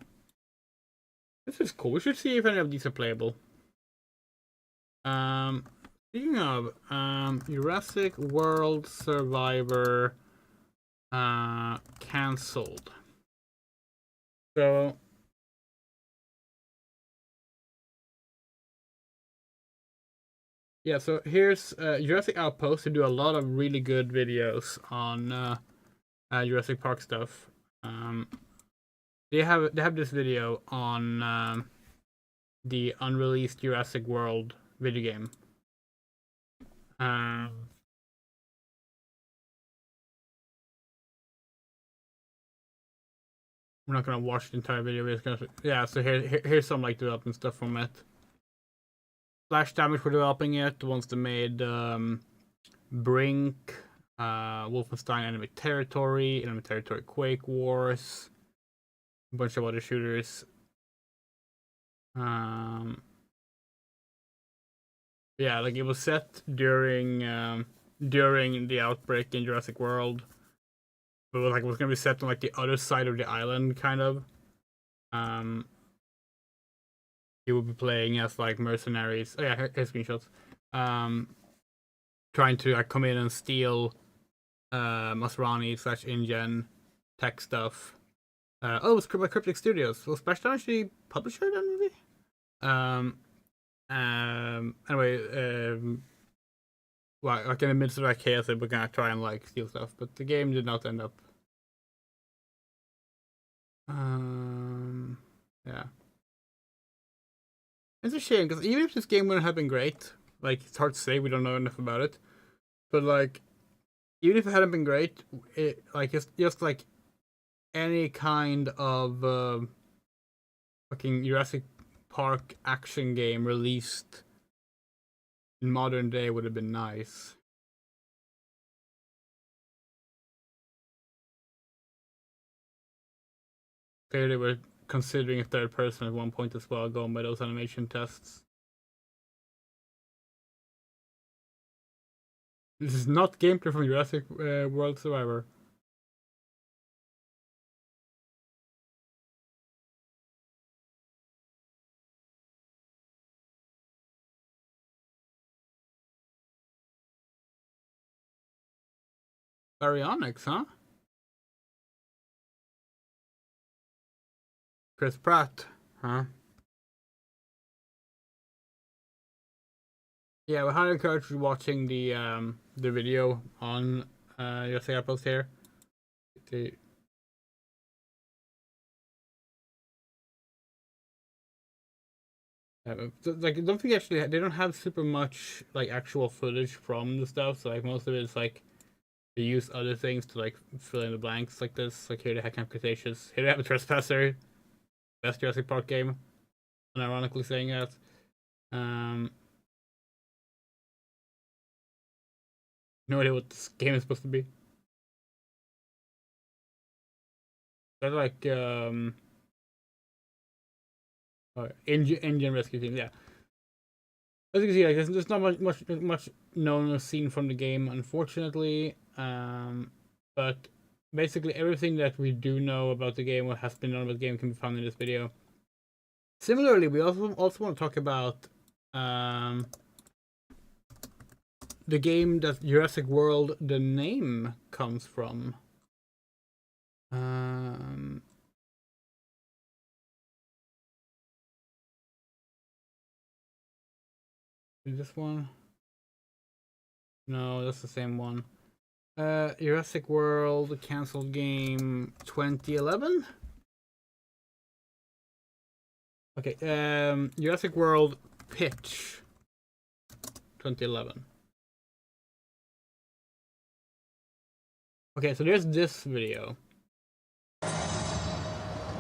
This is cool. We should see if any of these are playable. Speaking of Jurassic World Survivor cancelled. So yeah, so here's Jurassic Outpost, who do a lot of really good videos on Jurassic Park stuff. They have this video on the unreleased Jurassic World video game. We're not gonna watch the entire video. We're just gonna, yeah. So here's some like development stuff from it. Splash Damage were developing it. The ones that made Brink, Wolfenstein Enemy Territory, Quake Wars, a bunch of other shooters. Yeah, like it was set during the outbreak in Jurassic World, but it was gonna be set on like the other side of the island, kind of. You would be playing as like mercenaries. Oh yeah, here's screenshots. Trying to like come in and steal Masrani/InGen tech stuff. Oh, it was by Cryptic Studios. Was Splash Damage the publisher then, maybe? Anyway, well, like in the midst of that chaos, they were gonna try and like steal stuff, but the game did not end up. Yeah. It's a shame because even if this game wouldn't have been great, like it's hard to say, we don't know enough about it. But like, even if it hadn't been great, it like it's just like any kind of fucking Jurassic Park action game released in modern day would have been nice. Clearly, we're considering a third person at one point as well, going by those animation tests. This is not gameplay from Jurassic World Survivor. Baryonyx, huh? Chris Pratt, huh? Yeah, we highly encourage you watching the video on Jurassic Outpost here. Like, I don't think actually they don't have super much like actual footage from the stuff. So like most of it is like they use other things to like fill in the blanks like this. Like here they have Camp Cretaceous. Here they have a Trespasser. Best Jurassic Park game. Unironically saying that. No idea what this game is supposed to be. They're like engine rescue team. Yeah. As you can see, like there's not much known or seen from the game, unfortunately. But basically everything that we do know about the game or has been known about the game can be found in this video. Similarly, we also want to talk about the game that Jurassic World, the name, comes from. Is this one? No, that's the same one. Jurassic World cancelled game 2011. Okay, Jurassic World pitch 2011. Okay, so there's this video.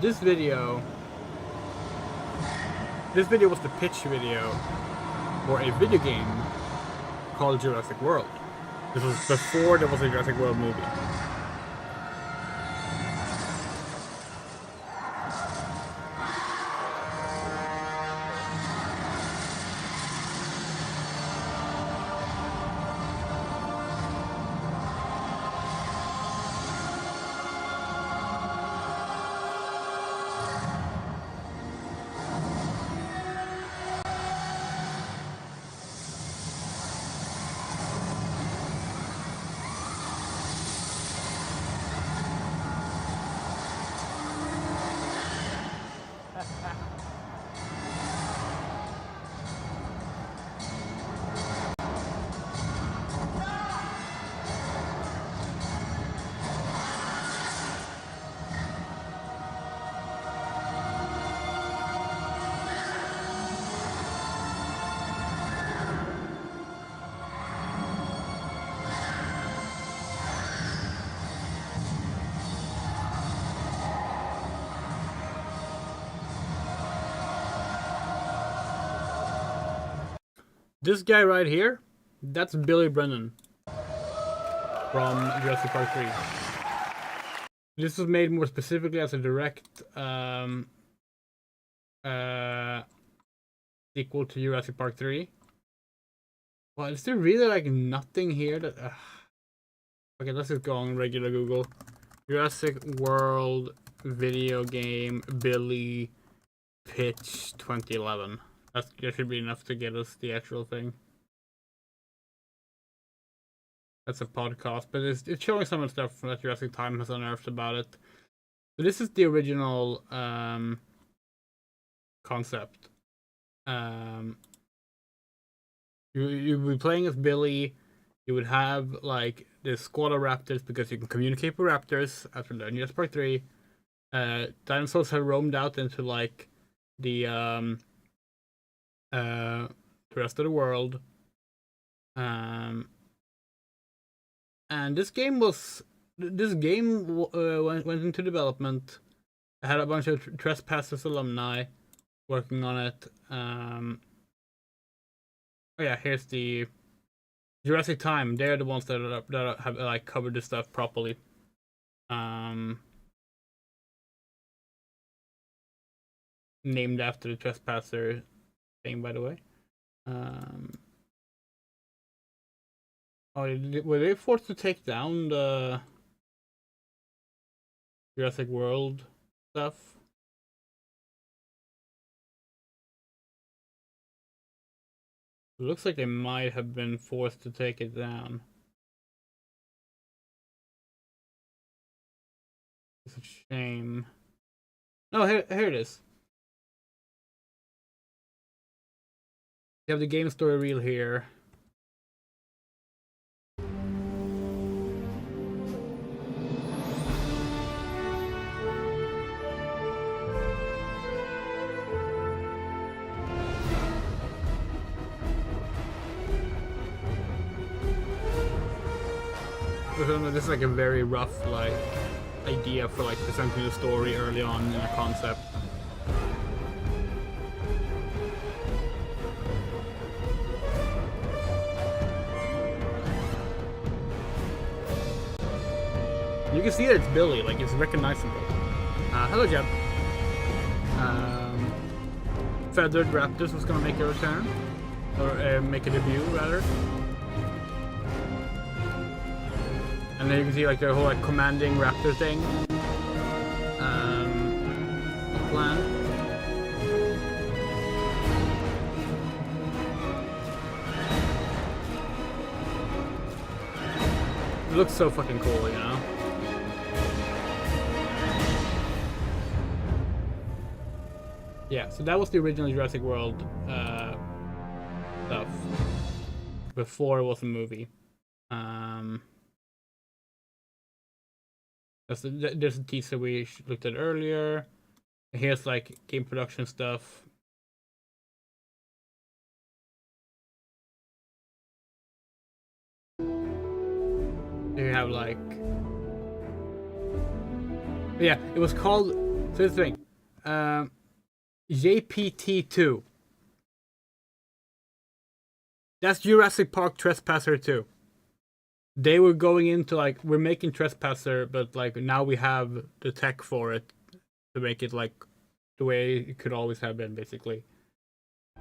This video was the pitch video for a video game called Jurassic World. This was before there was a Jurassic World movie. This guy right here, that's Billy Brennan from Jurassic Park 3. This was made more specifically as a direct sequel to Jurassic Park 3. Well, is there really like nothing here that... Okay, let's just go on regular Google. Jurassic World video game Billy pitch 2011. That should be enough to get us the actual thing. That's a podcast, but it's showing some of the stuff that Jurassic Time has unearthed about it. So this is the original concept. You would be playing as Billy. You would have like this squad of raptors because you can communicate with raptors after the Jurassic Park 3. Dinosaurs have roamed out into like the rest of the world. And this game went into development. I had a bunch of Trespassers alumni working on it. Oh yeah, here's the Jurassic Time. They're the ones that have like covered this stuff properly. Named after the Trespasser thing, by the way. Were they forced to take down the Jurassic World stuff? It looks like they might have been forced to take it down. It's a shame. No, here it is. You have the game story reel here. this is like a very rough like idea for like presenting the story early on in a concept. You can see that it's Billy, like it's recognizable. Hello, Jeb. Feathered Raptors was gonna make a return, or make a debut rather. And then you can see like their whole like commanding raptor thing. Plan. It looks so fucking cool, you know? Yeah, so that was the original Jurassic World stuff before it was a movie. There's a teaser we looked at earlier. Here's like game production stuff. Here you have like, yeah, it was called. So this thing, JPT2. That's Jurassic Park Trespasser 2. They were going into like, we're making Trespasser, but like now we have the tech for it to make it like the way it could always have been, basically.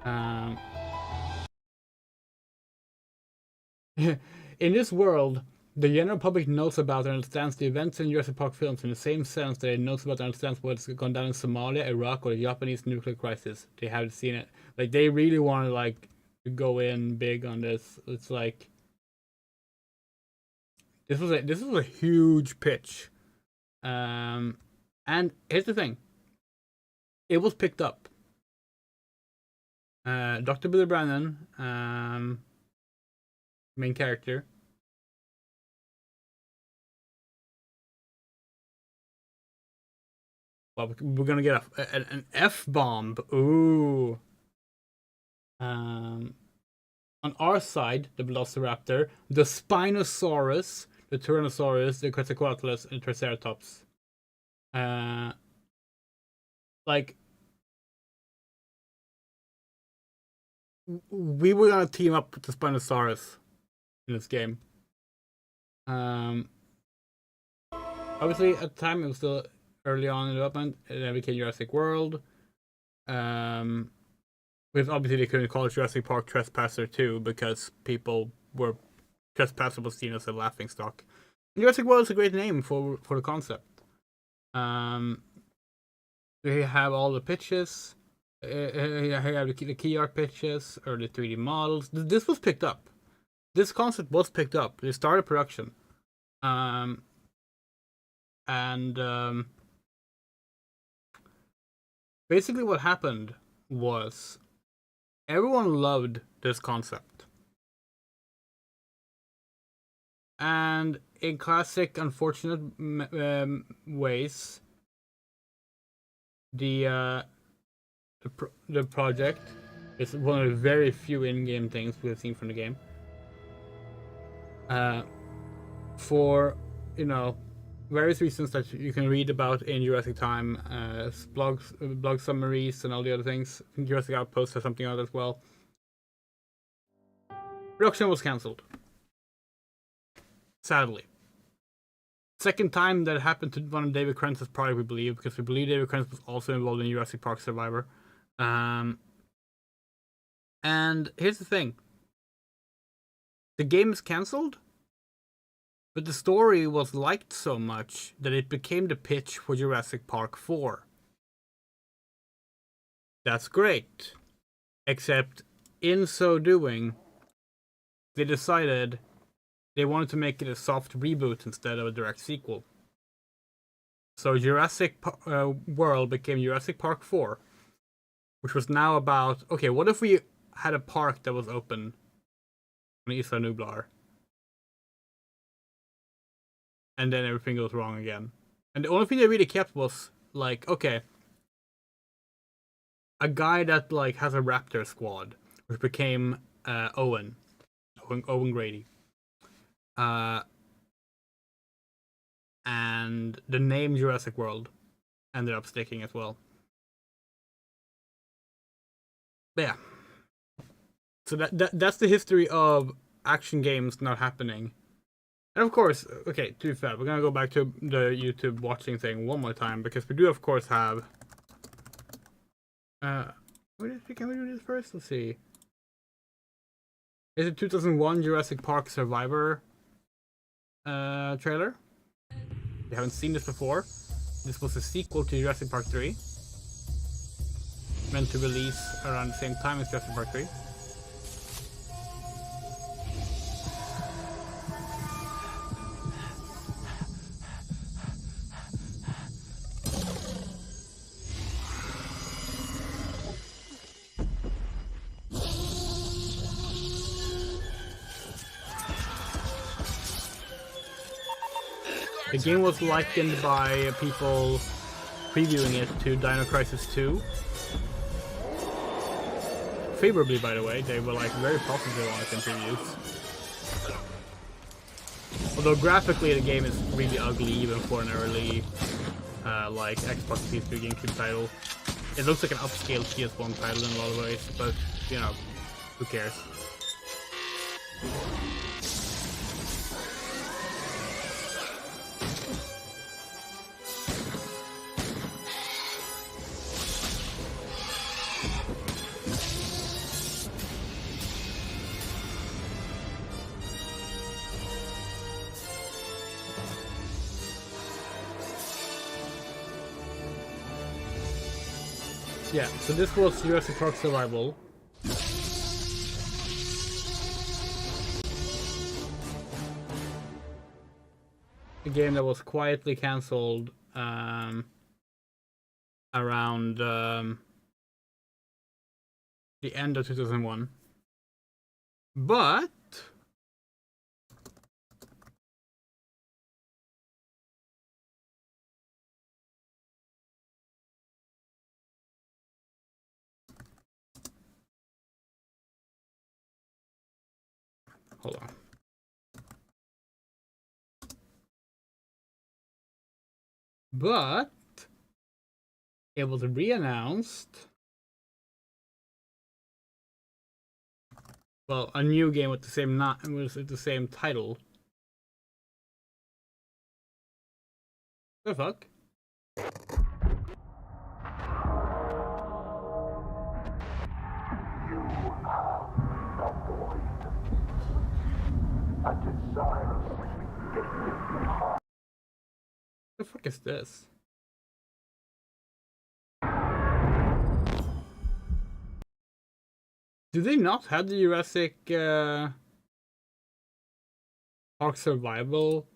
In this world, the general public knows about and understands the events in Jurassic Park films in the same sense that it knows about and understands what's gone down in Somalia, Iraq, or the Japanese nuclear crisis. They haven't seen it. Like, they really want to like go in big on this. It's like, this was a huge pitch. And here's the thing. It was picked up. Dr. Billy Brannan, main character. Well, we're gonna get an F-bomb. Ooh. On our side, the Velociraptor, the Spinosaurus, the Tyrannosaurus, the Quetzalcoatlus, and Triceratops. Like, we were gonna team up with the Spinosaurus in this game. Obviously, at the time, it was still early on in development. It then became Jurassic World. Because obviously they couldn't call it Jurassic Park Trespasser 2 because people were Trespasser was seen as a laughingstock. Jurassic World is a great name for the concept. They have all the pitches. Here have the key art pitches or the 3D models. This was picked up. This concept was picked up. They started production. Basically what happened was everyone loved this concept. And in classic unfortunate ways, the project is one of the very few in-game things we've seen from the game. For, you know, various reasons that you can read about in Jurassic Time, blog summaries and all the other things. I think Jurassic Outpost has something out as well. Production was cancelled. Sadly. Second time that happened to one of David Krentz's project, we believe, because we believe David Krentz was also involved in Jurassic Park Survivor. And here's the thing. The game is cancelled, but the story was liked so much that it became the pitch for Jurassic Park 4. That's great. Except, in so doing, they decided they wanted to make it a soft reboot instead of a direct sequel. So Jurassic World became Jurassic Park 4, which was now about, okay, what if we had a park that was open on Isla Nublar? And then everything goes wrong again. And the only thing they really kept was, like, okay, a guy that, like, has a raptor squad, which became Owen Grady. and the name Jurassic World ended up sticking as well. But yeah. So that's the history of action games not happening. And of course, okay, to be fair, we're gonna go back to the YouTube watching thing one more time, because we do of course have can we do this first? Let's see. Is it 2001 Jurassic Park Survivor trailer? If you haven't seen this before, this was a sequel to Jurassic Park 3. Meant to release around the same time as Jurassic Park 3. The game was likened by people previewing it to Dino Crisis 2. Favorably, by the way. They were like very positive on it in previews. Although graphically the game is really ugly even for an early like Xbox PS2 GameCube title. It looks like an upscale PS1 title in a lot of ways, but you know, who cares? Yeah, so this was Jurassic Park Survival. A game that was quietly cancelled around the end of 2001. But hold on. But it was re-announced. Well, a new game with the same title. The fuck? The fuck is this? Do they not have the Jurassic Park Survival?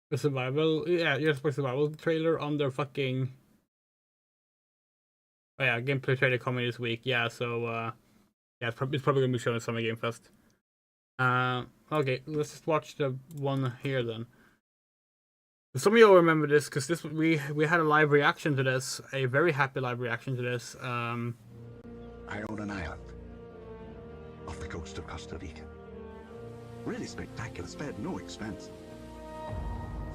The Survival? Yeah, Jurassic Park Survival trailer on their fucking... Oh yeah, gameplay trailer coming this week. Yeah, so yeah, it's probably gonna be shown at Summer Game Fest. Okay, let's just watch the one here then. Some of you will remember this because this we had a live reaction to this, a very happy live reaction to this. I own an island off the coast of Costa Rica. Really spectacular, spared no expense.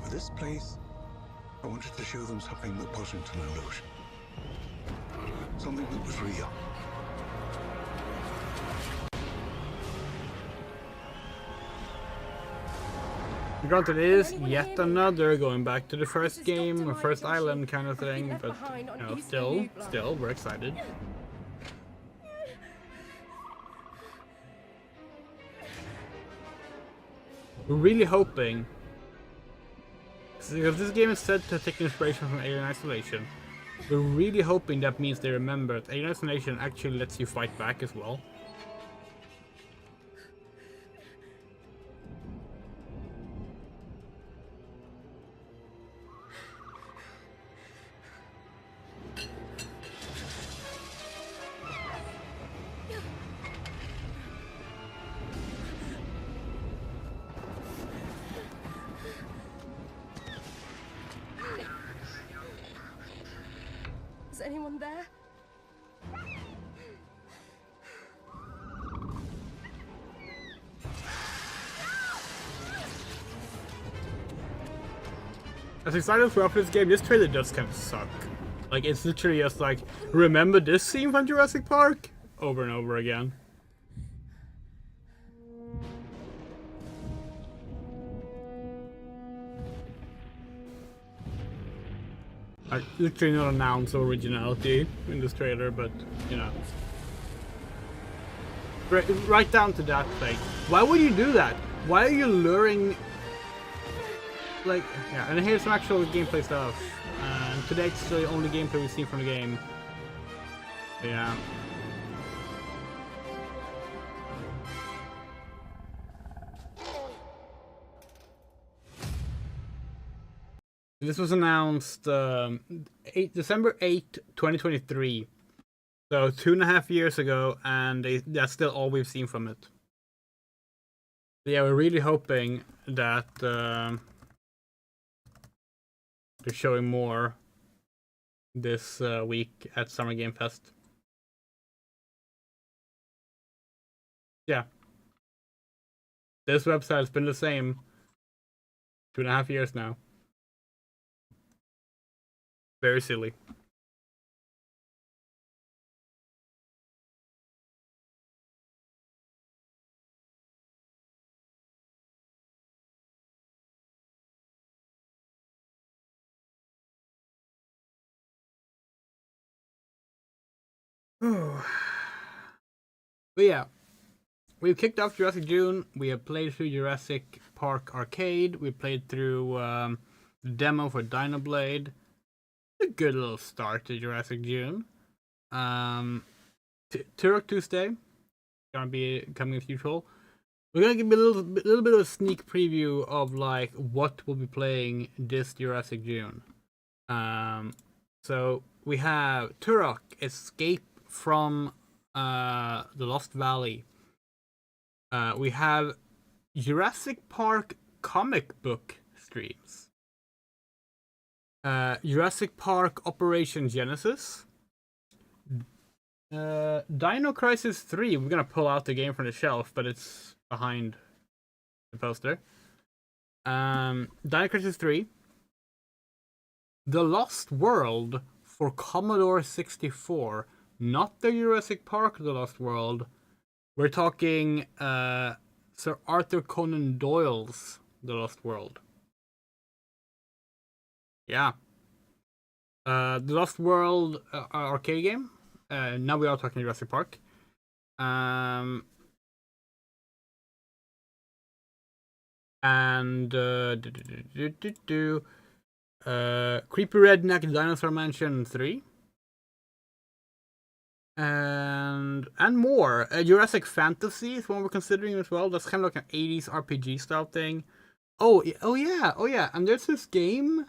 For this place, I wanted to show them something that wasn't an illusion. Something that was real. Granted, it is yet another going back to the first game or first island kind of thing, but you know, still, we're excited. We're really hoping, because this game is said to take inspiration from Alien Isolation, we're really hoping that means they remember that Alien Isolation actually lets you fight back as well. Is anyone there? as excited as we are for this game, this trailer does kind of suck. Like, it's literally just like, remember this scene from Jurassic Park? Over and over again. I literally not announce originality in this trailer, but, you know. Right down to that thing. Why would you do that? Why are you luring... Like, yeah, and here's some actual gameplay stuff. And today it's the only gameplay we've seen from the game. Yeah. This was announced December 8th, 2023. So 2.5 years ago, and that's still all we've seen from it. Yeah, we're really hoping that they're showing more this week at Summer Game Fest. Yeah. This website has been the same 2.5 years now. Very silly. But yeah, we've kicked off Jurassic June. We have played through Jurassic Park Arcade. We played through the demo for Dinoblade. A good little start to Jurassic June. Turok Tuesday gonna be coming as usual. We're gonna give you a little bit of a sneak preview of like what we'll be playing this Jurassic June. So we have Turok Escape from the Lost Valley. We have Jurassic Park comic book streams. Jurassic Park Operation Genesis. Dino Crisis 3. We're gonna pull out the game from the shelf, but it's behind the poster. Dino Crisis 3. The Lost World for Commodore 64. Not the Jurassic Park The Lost World. We're talking Sir Arthur Conan Doyle's The Lost World. Yeah. The Lost World arcade game. Now we are talking Jurassic Park. And Creepy Redneck Dinosaur Mansion 3. And more. Jurassic Fantasy is one we're considering as well. That's kind of like an 80s RPG style thing. Oh yeah. And there's this game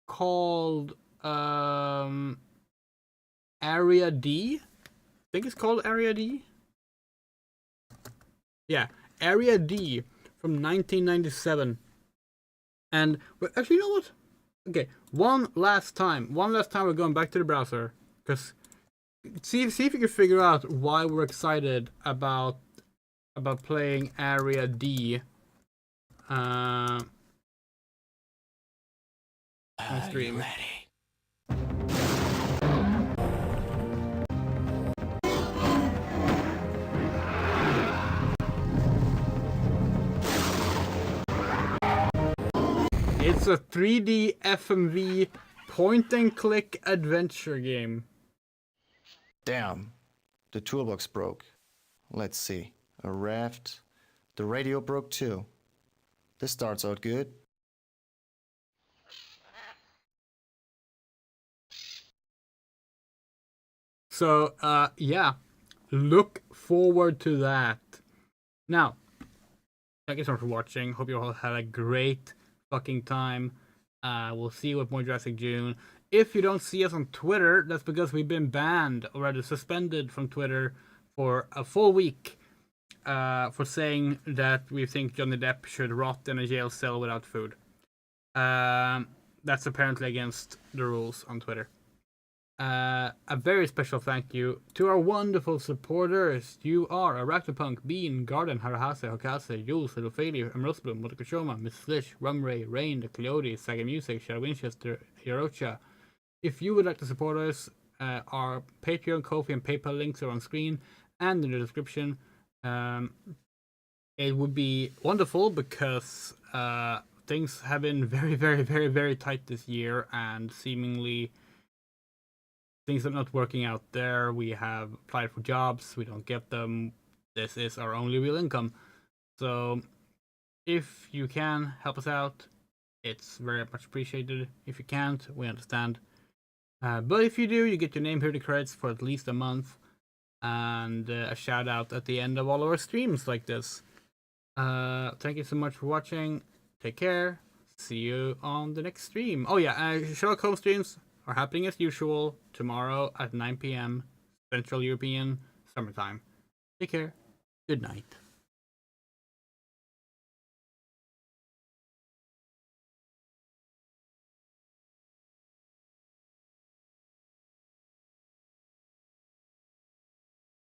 called Area D. I think it's called Area D. Yeah, Area D from 1997. And actually, you know what? Okay, one last time we're going back to the browser, because see if you can figure out why we're excited about playing Area D. On stream. Ready. It's a 3D FMV point-and-click adventure game. Damn, the toolbox broke. Let's see. A raft. The radio broke too. This starts out good. So, yeah. Look forward to that. Now, thank you so much for watching. Hope you all had a great fucking time. We'll see you with more Jurassic June. If you don't see us on Twitter, that's because we've been banned, or rather suspended from Twitter for a full week for saying that we think Johnny Depp should rot in a jail cell without food. That's apparently against the rules on Twitter. a very special thank you to our wonderful supporters. You are Arachnopunk, Bean, Garden, Harahase, Hokase, Jules, Elophalia, Emeraldsbloom, Motokoshoma, Miss Slish, Rumray, Rain, The Coyote, Saga Music, Shadow Winchester, Hirocha. If you would like to support us, our Patreon, Ko-fi, and PayPal links are on screen and in the description. It would be wonderful because things have been very, very, very, very tight this year, and seemingly things are not working out there. We have applied for jobs, we don't get them. This is our only real income. So if you can help us out, it's very much appreciated. If you can't, we understand. But if you do, you get your name here in the credits for at least a month, and a shout out at the end of all of our streams like this. Thank you so much for watching. Take care. See you on the next stream. Oh yeah, Sherlock Holmes streams are happening as usual tomorrow at 9 p.m. Central European Summertime. Take care. Good night.